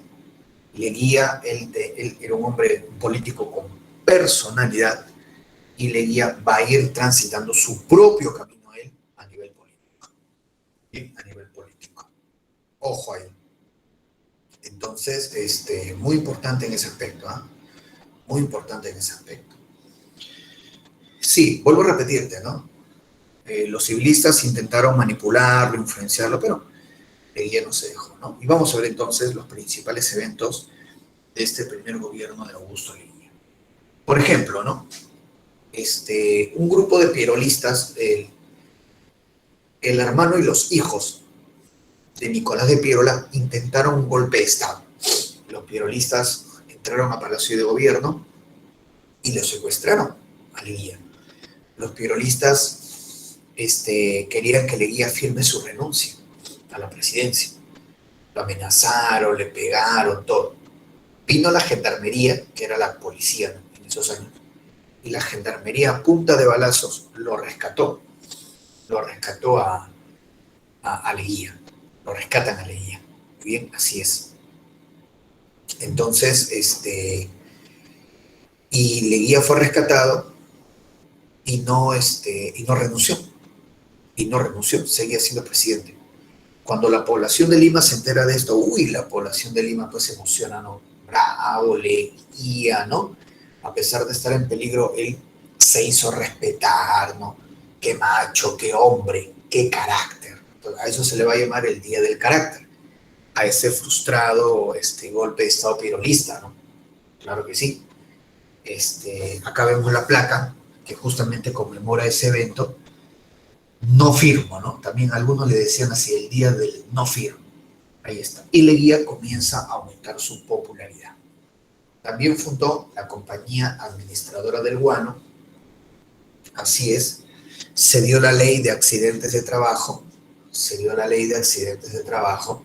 Leguía, él era un hombre, un político con personalidad, y Leguía va a ir transitando su propio camino él a nivel político. ¿Sí? A nivel político. Ojo ahí. Entonces, muy importante en ese aspecto, ¿eh? Muy importante en ese aspecto. Sí, vuelvo a repetirte, ¿no? Los civilistas intentaron manipularlo, influenciarlo, pero Leguía no se dejó, ¿no? Y vamos a ver entonces los principales eventos de este primer gobierno de Augusto Leguía. Por ejemplo, ¿no? Un grupo de pierolistas, el hermano y los hijos de Nicolás de Piérola intentaron un golpe de Estado. Los pierolistas entraron a Palacio de Gobierno y lo secuestraron a Leguía. Los pierolistas querían que Leguía firme su renuncia a la presidencia. Lo amenazaron, le pegaron, todo. Vino la gendarmería, que era la policía, ¿no? En esos años, y la gendarmería a punta de balazos lo rescató a Leguía, lo rescatan a Leguía. Muy bien, así es. Entonces, y Leguía fue rescatado y no renunció, seguía siendo presidente. Cuando la población de Lima se entera de esto, la población de Lima pues se emociona, ¿no? Bravo, Leguía, ¿no? A pesar de estar en peligro, él se hizo respetar, ¿no? Qué macho, qué hombre, qué carácter. Entonces, a eso se le va a llamar el Día del Carácter, a ese frustrado golpe de Estado pirolista, ¿no? Claro que sí. Acá vemos la placa que justamente conmemora ese evento. No firmo, ¿no? También algunos le decían así, el día del no firmo. Ahí está. Y Leguía comienza a aumentar su popularidad. También fundó la Compañía Administradora del Guano, así es, se dio la ley de accidentes de trabajo, se dio la ley de accidentes de trabajo,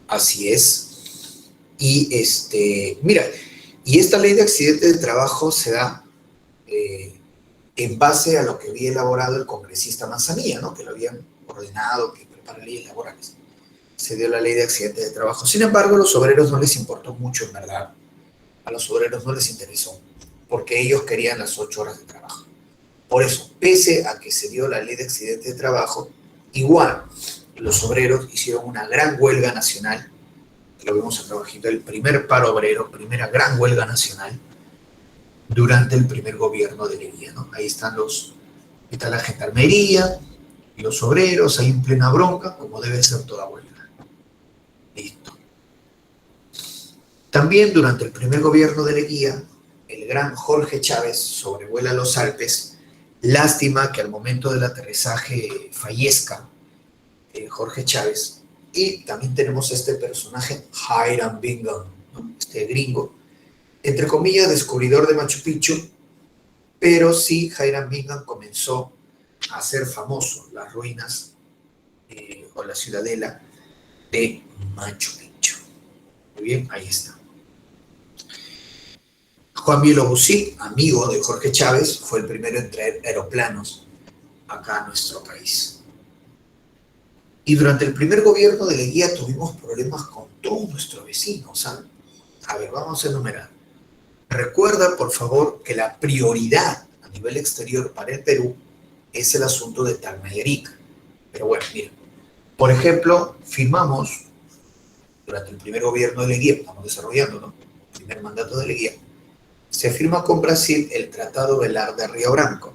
así es, y mira, y esta ley de accidentes de trabajo se da en base a lo que había elaborado el congresista Manzanilla, ¿no? Que lo habían ordenado que prepare leyes laborales. Se dio la ley de accidentes de trabajo. Sin embargo, a los obreros no les importó mucho, en verdad. A los obreros no les interesó, porque ellos querían las 8 horas de trabajo. Por eso, pese a que se dio la ley de accidentes de trabajo, igual los obreros hicieron una gran huelga nacional, lo vemos acá abajito, el primer paro obrero, primera gran huelga nacional, durante el primer gobierno de Leguía, ¿no? Ahí está la gendarmería y los obreros ahí en plena bronca, como debe ser toda huelga. Listo. También durante el primer gobierno de Leguía, el gran Jorge Chávez sobrevuela los Alpes. Lástima que al momento del aterrizaje fallezca Jorge Chávez. Y también tenemos este personaje, Hiram Bingham, ¿no? Este gringo, entre comillas, descubridor de Machu Picchu, pero sí, Hiram Bingham comenzó a hacer famoso las ruinas o la ciudadela de Machu Picchu. Muy bien, ahí está. Juan Bieloguzzi, amigo de Jorge Chávez, fue el primero en traer aeroplanos acá a nuestro país. Y durante el primer gobierno de Leguía tuvimos problemas con todos nuestros vecinos, ¿saben? A ver, vamos a enumerar. Recuerda, por favor, que la prioridad a nivel exterior para el Perú es el asunto de Tacna y Arica. Pero bueno, mira, por ejemplo, firmamos durante el primer gobierno de Leguía, estamos desarrollando, ¿no? El primer mandato de Leguía, se firma con Brasil el Tratado Velar de Río Branco.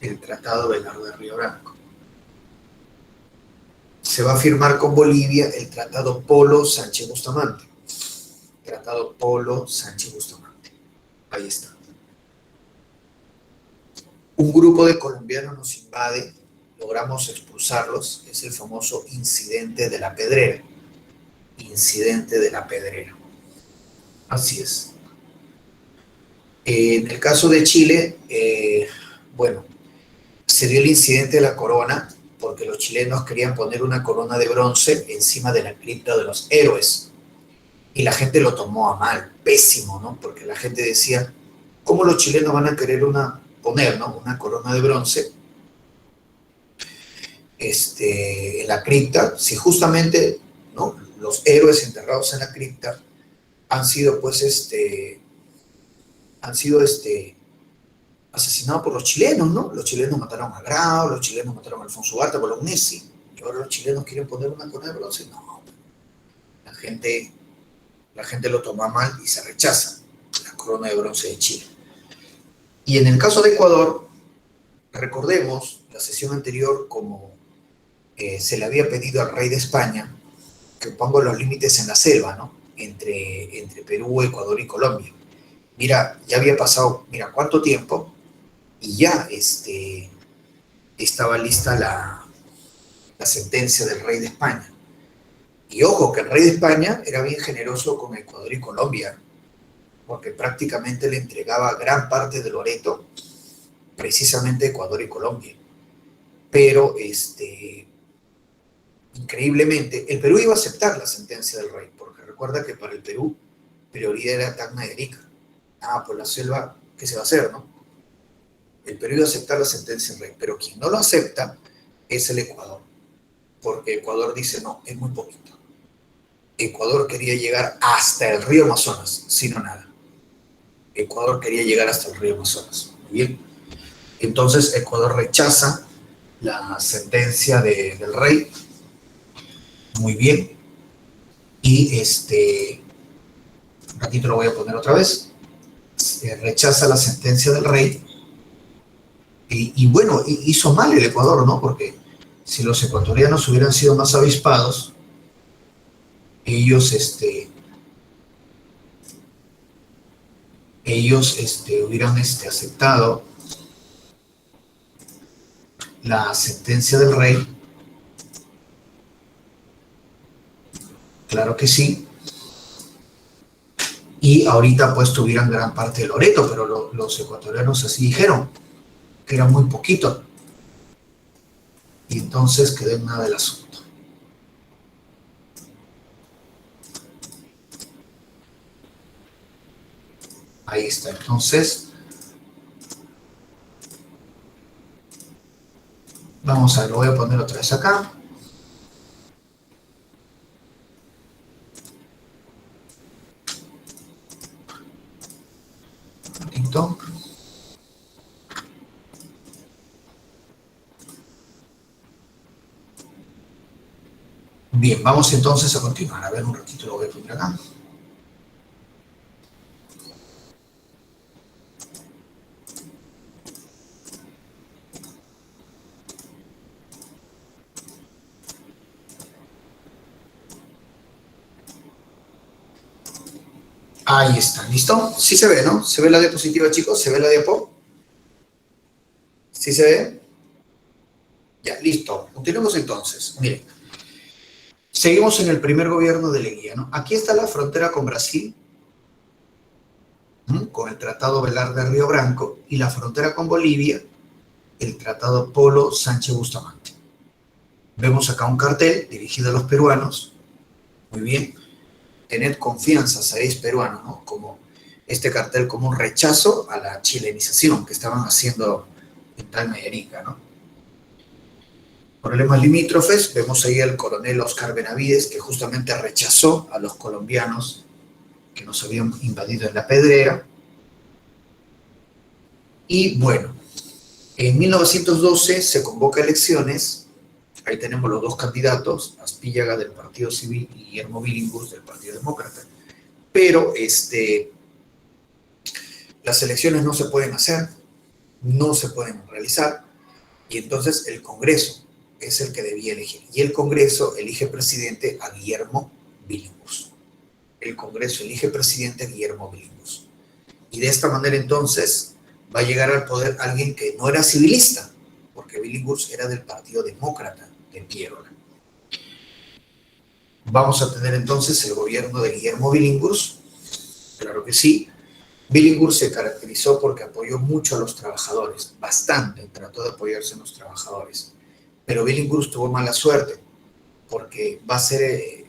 El Tratado Velar de Río Branco. Se va a firmar con Bolivia el Tratado Polo Sánchez Bustamante. Tratado Polo Sánchez Bustamante. Ahí está. Un grupo de colombianos nos invade, logramos expulsarlos, es el famoso incidente de la Pedrera. Incidente de la Pedrera. Así es. En el caso de Chile, bueno, se dio el incidente de la corona porque los chilenos querían poner una corona de bronce encima de la cripta de los héroes. Y la gente lo tomó a mal, pésimo, ¿no? Porque la gente decía, ¿cómo los chilenos van a querer poner, ¿no? Una corona de bronce en la cripta, si justamente, ¿no? Los héroes enterrados en la cripta han sido, pues, asesinados por los chilenos, ¿no? Los chilenos mataron a Grau, los chilenos mataron a Alfonso Ugarte, a Bolognesi, y ahora los chilenos quieren poner una corona de bronce. No, la gente lo toma mal y se rechaza la corona de bronce de Chile. Y en el caso de Ecuador, recordemos la sesión anterior, como se le había pedido al rey de España que ponga los límites en la selva, ¿no? Entre Perú, Ecuador y Colombia. Mira, ya había pasado, mira, cuánto tiempo, y ya estaba lista la sentencia del rey de España. Y ojo, que el rey de España era bien generoso con Ecuador y Colombia, porque prácticamente le entregaba gran parte de Loreto, precisamente Ecuador y Colombia. Pero, increíblemente, el Perú iba a aceptar la sentencia del rey, porque recuerda que para el Perú, prioridad era Tacna y Arica. Por la selva, ¿qué se va a hacer, no? El Perú iba a aceptar la sentencia del rey, pero quien no lo acepta es el Ecuador, porque Ecuador dice, no, es muy poquito. Ecuador quería llegar hasta el río Amazonas, sino nada. Ecuador quería llegar hasta el río Amazonas. Muy bien. Entonces Ecuador rechaza la sentencia del rey. Muy bien. Y aquí te lo voy a poner otra vez. Rechaza la sentencia del rey. Y bueno, hizo mal el Ecuador, ¿no? Porque si los ecuatorianos hubieran sido más avispados, ellos hubieran aceptado la sentencia del rey. Claro que sí. y ahorita pues tuvieran gran parte de Loreto, pero los ecuatorianos así dijeron, que era muy poquito, y entonces quedó en nada el asunto. Ahí está, entonces vamos a ver, lo voy a poner otra vez acá. Un ratito. Bien, vamos entonces a continuar. A ver, un ratito lo voy a poner acá. Ahí está, ¿listo? Sí se ve, ¿no? ¿Se ve la diapositiva, chicos? ¿Se ve la diapo? ¿Sí se ve? Ya, listo. Continuemos entonces. Miren, seguimos en el primer gobierno de Leguía, ¿no? Aquí está la frontera con Brasil, ¿m? Con el Tratado Velar de Río Branco, y la frontera con Bolivia, el Tratado Polo Sánchez Bustamante. Vemos acá un cartel dirigido a los peruanos. Muy bien. Tened confianza, seréis peruanos, ¿no? Como este cartel como un rechazo a la chilenización que estaban haciendo en Talmerica, ¿no? Problemas limítrofes, vemos ahí al coronel Oscar Benavides, que justamente rechazó a los colombianos que nos habían invadido en la Pedrera. Y bueno, en 1912 se convoca elecciones, ahí tenemos los dos candidatos, Aspíllaga del Partido Civil y Guillermo Billinghurst del Partido Demócrata. Pero las elecciones no se pueden hacer, no se pueden realizar, y entonces el Congreso es el que debía elegir. Y el Congreso elige presidente a Guillermo Billinghurst. El Congreso elige presidente a Guillermo Billinghurst. Y de esta manera entonces va a llegar al poder alguien que no era civilista, porque Billinghurst era del Partido Demócrata de Piérola. Vamos a tener entonces el gobierno de Guillermo Billinghurst, claro que sí. Billinghurst se caracterizó porque apoyó mucho a los trabajadores, bastante, trató de apoyarse en los trabajadores. Pero Billinghurst tuvo mala suerte, porque va a ser,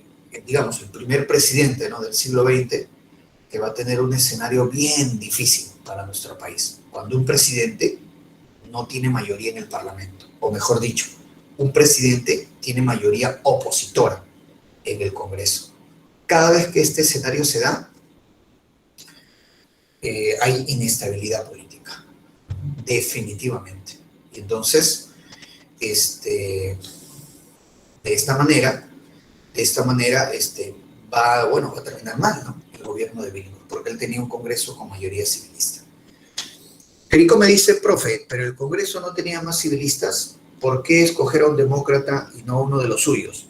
digamos, el primer presidente, ¿no?, del siglo XX que va a tener un escenario bien difícil para nuestro país. Cuando un presidente no tiene mayoría en el Parlamento, o mejor dicho, un presidente tiene mayoría opositora en el Congreso. Cada vez que este escenario se da, hay inestabilidad política, definitivamente. Y entonces, de esta manera, va a terminar mal, ¿no?, el gobierno de Billinghurst, porque él tenía un Congreso con mayoría civilista. Perico me dice, profe, pero el Congreso no tenía más civilistas, ¿por qué escoger a un demócrata y no a uno de los suyos?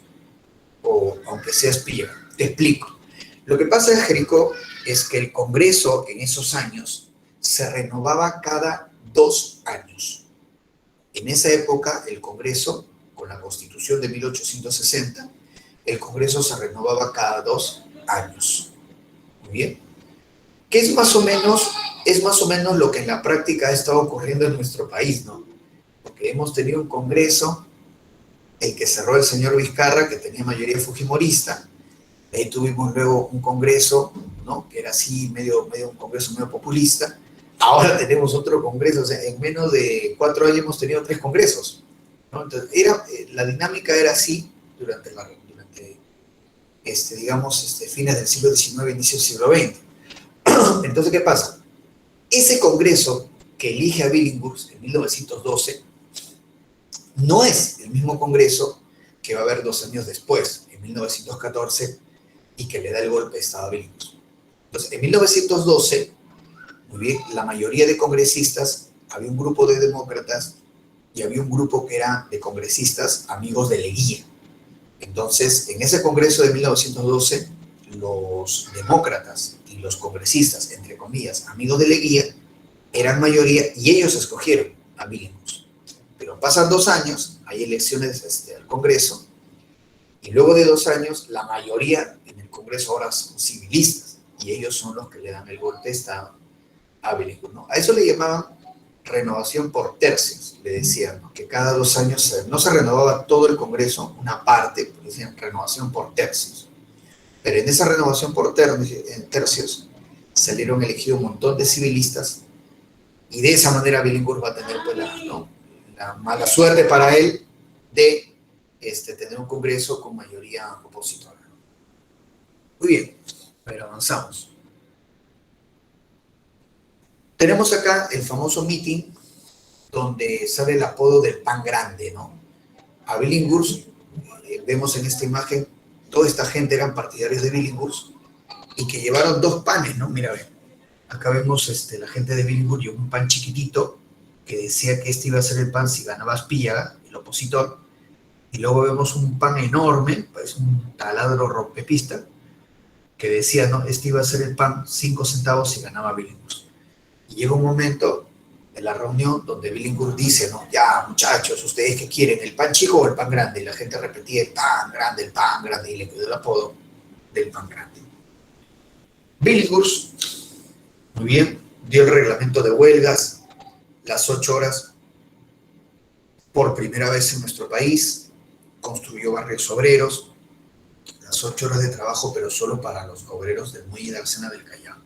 O aunque sea espía. Te explico. Lo que pasa, Jerico, es que el Congreso en esos años se renovaba cada 2 años. En esa época, el Congreso, con la Constitución de 1860, el Congreso se renovaba cada 2 años. Muy bien. Que es más o menos lo que en la práctica ha estado ocurriendo en nuestro país, ¿no? Porque hemos tenido un Congreso, el que cerró el señor Vizcarra, que tenía mayoría fujimorista. Ahí tuvimos luego un Congreso, ¿no?, que era así, un Congreso medio populista. Ahora tenemos otro Congreso, o sea, en menos de 4 años hemos tenido 3 Congresos, ¿no? Entonces, la dinámica era así durante fines del siglo XIX, inicio del siglo XX. Entonces, ¿qué pasa? Ese Congreso que elige a Billinghurst en 1912 no es el mismo Congreso que va a haber 2 años después, en 1914, y que le da el golpe de Estado a Billinghurst. Entonces, en 1912, muy bien, la mayoría de congresistas, había un grupo de demócratas y había un grupo que era de congresistas amigos de Leguía. Entonces, en ese Congreso de 1912, los demócratas y los congresistas, entre comillas, amigos de Leguía, eran mayoría y ellos escogieron a Billinghurst. Pero pasan 2 años, hay elecciones al Congreso, y luego de 2 años, la mayoría en el Congreso ahora son civilistas. y ellos son los que le dan el golpe de Estado a Billinghurst, ¿no? A eso le llamaban renovación por tercios, le decían, ¿no? Que cada 2 años no se renovaba todo el Congreso, una parte, pero decían renovación por tercios. Pero en esa renovación por tercios salieron elegidos un montón de civilistas y de esa manera Billinghurst va a tener pues, la mala suerte para él de tener un Congreso con mayoría opositora. Muy bien, pero avanzamos. Tenemos acá el famoso meeting donde sale el apodo del pan grande, ¿no? A Billinghurst, vemos en esta imagen, toda esta gente eran partidarios de Billinghurst y que llevaron 2 panes, ¿no? Mira, ven, acá vemos la gente de Billinghurst llevó un pan chiquitito que decía que este iba a ser el pan si ganaba Aspíllaga, el opositor, y luego vemos un pan enorme, pues un taladro rompepista, que decía, no, este iba a ser el pan 5 centavos si ganaba Billinghurst. Y llega un momento de la reunión donde Billinghurst dice, no, ya muchachos, ¿ustedes qué quieren, el pan chico o el pan grande? Y la gente repetía el pan grande, y le quedó el apodo del pan grande. Billinghurst, muy bien, dio el reglamento de huelgas, las 8 horas, por primera vez en nuestro país, construyó barrios obreros, las 8 horas de trabajo, pero solo para los obreros del muelle de Arsena del Callao.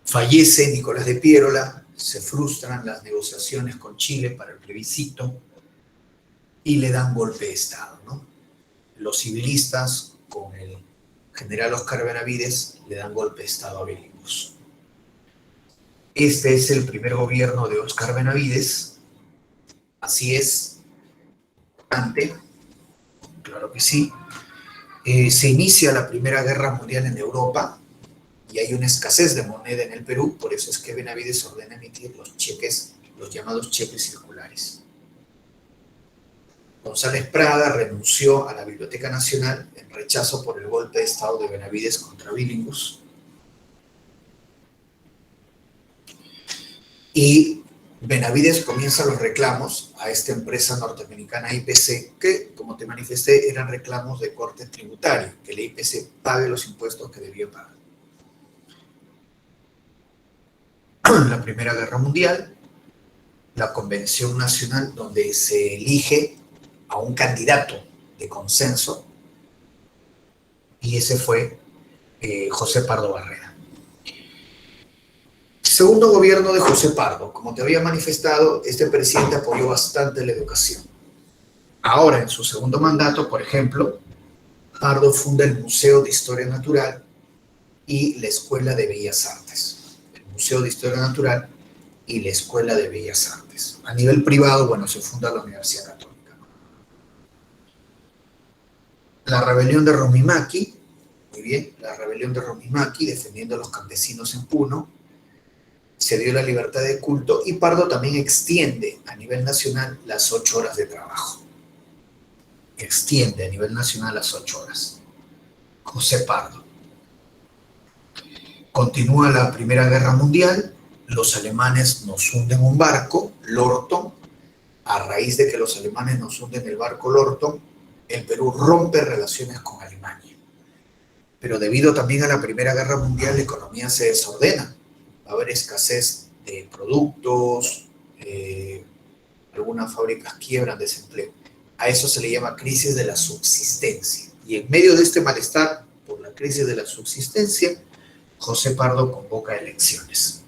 Fallece Nicolás de Piérola, se frustran las negociaciones con Chile para el plebiscito y le dan golpe de Estado, ¿no? Los civilistas, con el general Óscar Benavides, le dan golpe de Estado a Billinghurst. Este es el primer gobierno de Óscar Benavides, así es, claro que sí. Se inicia la Primera Guerra Mundial en Europa y hay una escasez de moneda en el Perú, por eso es que Benavides ordena emitir los cheques, los llamados cheques circulares. González Prada renunció a la Biblioteca Nacional en rechazo por el golpe de Estado de Benavides contra Billinghurst. Y Benavides comienza los reclamos a esta empresa norteamericana IPC, que, como te manifesté, eran reclamos de corte tributario, que la IPC pague los impuestos que debía pagar. La Primera Guerra Mundial, la Convención Nacional, donde se elige a un candidato de consenso, y ese fue José Pardo Barrera. Segundo gobierno de José Pardo, como te había manifestado, este presidente apoyó bastante la educación. Ahora, en su segundo mandato, por ejemplo, Pardo funda el Museo de Historia Natural y la Escuela de Bellas Artes. El Museo de Historia Natural y la Escuela de Bellas Artes. A nivel privado, bueno, se funda la Universidad Católica. La rebelión de Romimaki, muy bien, la rebelión de Romimaki, defendiendo a los campesinos en Puno, se dio la libertad de culto y Pardo también extiende a nivel nacional las 8 horas de trabajo. Extiende a nivel nacional las 8 horas. José Pardo. Continúa la Primera Guerra Mundial, los alemanes nos hunden un barco, Lorton. A raíz de que los alemanes nos hunden el barco Lorton, el Perú rompe relaciones con Alemania. Pero debido también a la Primera Guerra Mundial, la economía se desordena. Va a haber escasez de productos, algunas fábricas quiebran, desempleo. A eso se le llama crisis de la subsistencia. Y en medio de este malestar por la crisis de la subsistencia, José Pardo convoca elecciones.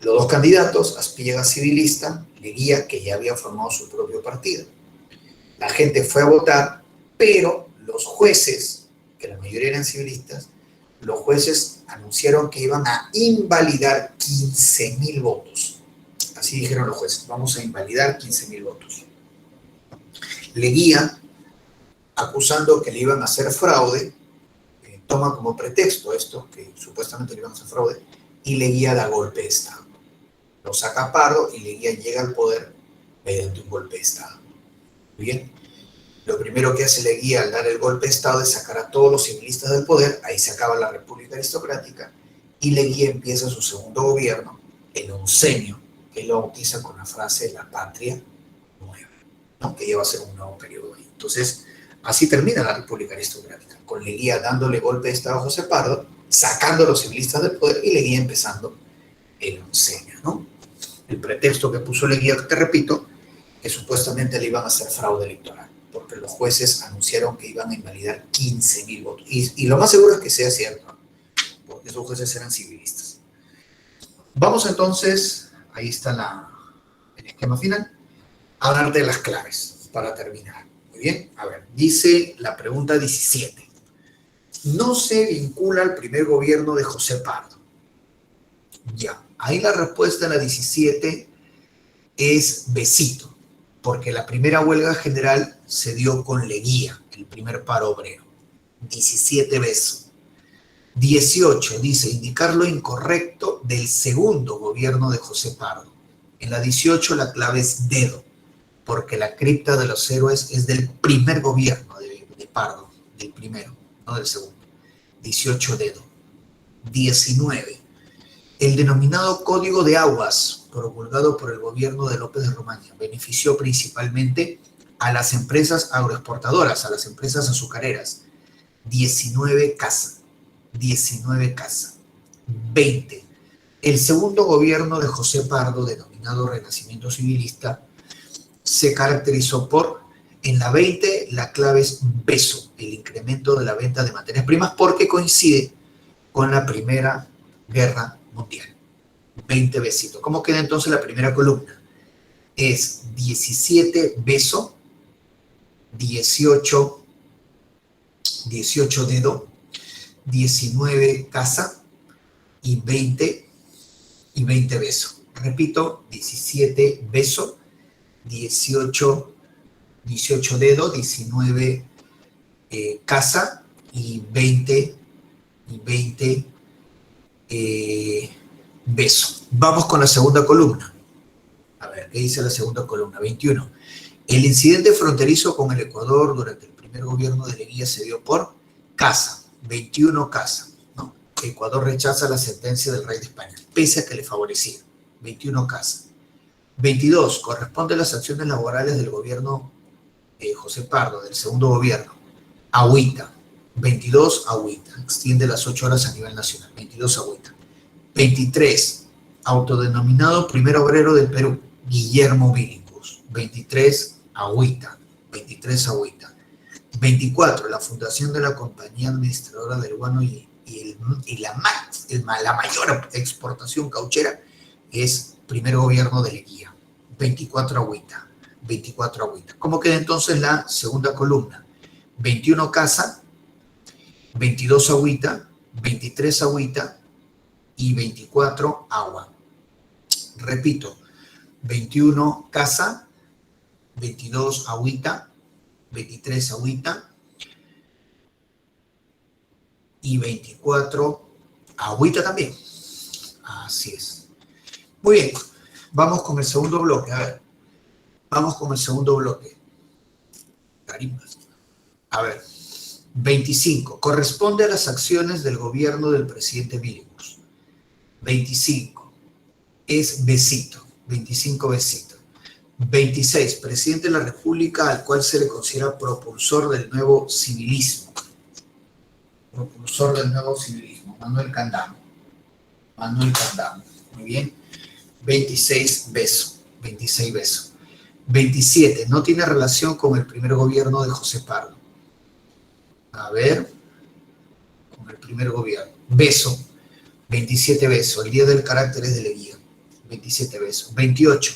Los 2 candidatos, Aspíllaga civilista, Leguía, que ya había formado su propio partido. La gente fue a votar, pero los jueces, que la mayoría eran civilistas, los jueces anunciaron que iban a invalidar 15.000 votos. Así dijeron los jueces, vamos a invalidar 15.000 votos. Leguía, acusando que le iban a hacer fraude, toma como pretexto esto, que supuestamente le iban a hacer fraude, y Leguía da golpe de Estado. Lo saca Pardo y Leguía llega al poder mediante un golpe de Estado. Bien. Lo primero que hace Leguía al dar el golpe de Estado es sacar a todos los civilistas del poder, ahí se acaba la República Aristocrática, y Leguía empieza su segundo gobierno, el oncenio, que lo bautiza con la frase la patria nueva, ¿no? Que ya va a ser un nuevo periodo ahí. Entonces, Así termina la República Aristocrática, con Leguía dándole golpe de Estado a José Pardo, sacando a los civilistas del poder y Leguía empezando el onceño, ¿no? El pretexto que puso Leguía, te repito, que supuestamente le iban a hacer fraude electoral, porque los jueces anunciaron que iban a invalidar 15.000 votos. Y lo más seguro es que sea cierto, ¿no? Porque esos jueces eran civilistas. Vamos entonces, ahí está el esquema final, a hablar de las claves para terminar. Muy bien, a ver, dice la pregunta 17. No se vincula al primer gobierno de José Pardo. Ya, ahí la respuesta en la 17 es besito, porque la primera huelga general se dio con Leguía, el primer paro obrero. 17 beso. 18 dice indicar lo incorrecto del segundo gobierno de José Pardo. En la 18 la clave es dedo, porque la cripta de los héroes es del primer gobierno de Pardo, del primero, no del segundo. 18 dedo. 19. El denominado Código de Aguas, promulgado por el gobierno de López de Romaña, benefició principalmente a las empresas agroexportadoras, a las empresas azucareras. 19 casa. 19 casa. 20. El segundo gobierno de José Pardo, denominado Renacimiento Civilista, se caracterizó por, en la 20, la clave es beso, el incremento de la venta de materias primas, porque coincide con la Primera Guerra Mundial. 20 besitos. ¿Cómo queda entonces la primera columna? Es 17 beso, 18 dedo, 19 casa y 20 beso. Repito, 17 beso, 18 dedo, 19 casa y 20 beso. Vamos con la segunda columna. A ver, ¿qué dice la segunda columna? 21. El incidente fronterizo con el Ecuador durante el primer gobierno de Leguía se dio por casa. 21 casa. ¿No? Ecuador rechaza la sentencia del rey de España, pese a que le favorecía. 21 casa. 22. Corresponde a las acciones laborales del gobierno José Pardo, del segundo gobierno. Agüita. 22 agüita. Extiende las 8 horas a nivel nacional. 22 agüita. 23. Autodenominado primer obrero del Perú, Guillermo Billinghus. 23 agüita. 23 agüita. 24. La fundación de la compañía administradora del guano y la mayor exportación cauchera es primer gobierno de Leguía. 24 agüita. 24 agüita. ¿Cómo queda entonces la segunda columna? 21 casa, 22 agüita, 23 agüita y 24 agua. Repito, 21 casa, 22 agüita, 23 agüita y 24 agüita también. Así es. Muy bien, vamos con el segundo bloque. A ver, vamos con el segundo bloque. Carimbas. A ver, 25. Corresponde a las acciones del gobierno del presidente Billinghus. 25. Es besito. 25 besito. 26. Presidente de la República al cual se le considera propulsor del nuevo civilismo. Propulsor del nuevo civilismo. Manuel Candamo. Manuel Candamo. Muy bien. 26 beso. 26 beso. 27. No tiene relación con el primer gobierno de José Pardo. A ver, con el primer gobierno. Beso, 27 beso. El día del carácter es de Leguía. 27 beso. 28.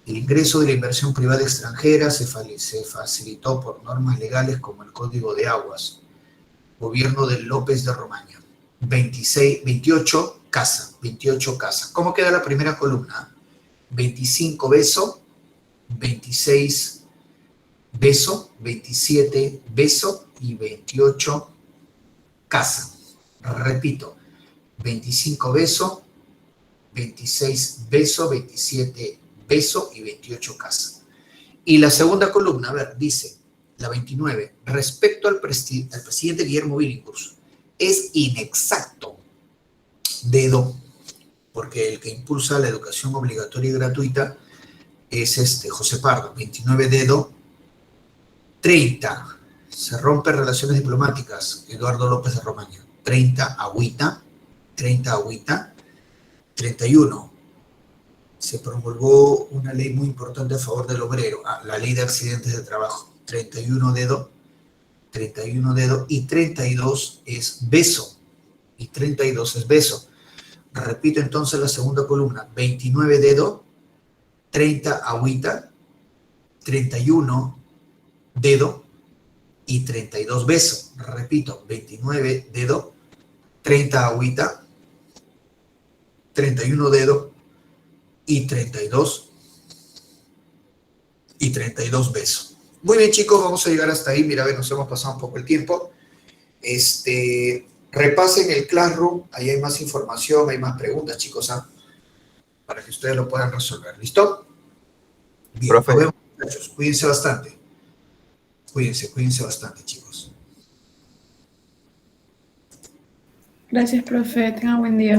El ingreso de la inversión privada extranjera se facilitó por normas legales como el Código de Aguas. Gobierno de López de Romaña. 28 casa. 28 casa. ¿Cómo queda la primera columna? 25 beso, 26 beso, 27 beso y 28 casa. Repito, 25 beso, 26 beso, 27 beso y 28 casa. Y la segunda columna, a ver, dice, la 29, respecto al presidente Guillermo Billinghus, es inexacto, dedo, porque el que impulsa la educación obligatoria y gratuita es José Pardo, 29 dedo, 30 Se rompen relaciones diplomáticas, Eduardo López de Romaña. 30, agüita. 30, agüita. 31. Se promulgó una ley muy importante a favor del obrero, la ley de accidentes de trabajo. 31, dedo. 31, dedo. Y 32 es beso. Y 32 es beso. Repito entonces la segunda columna. 29, dedo. 30, agüita. 31, dedo. Y 32, beso. Repito, 29, dedo. 30, agüita. 31, dedo. Y 32 beso. Muy bien, chicos, vamos a llegar hasta ahí. Mira, a ver, nos hemos pasado un poco el tiempo. Repasen el Classroom, ahí hay más información, hay más preguntas, chicos, para que ustedes lo puedan resolver. ¿Listo? Bien, Profe. nos vemos, muchachos. Cuídense bastante. Cuídense bastante, chicos. Gracias, profe. Tenga buen día.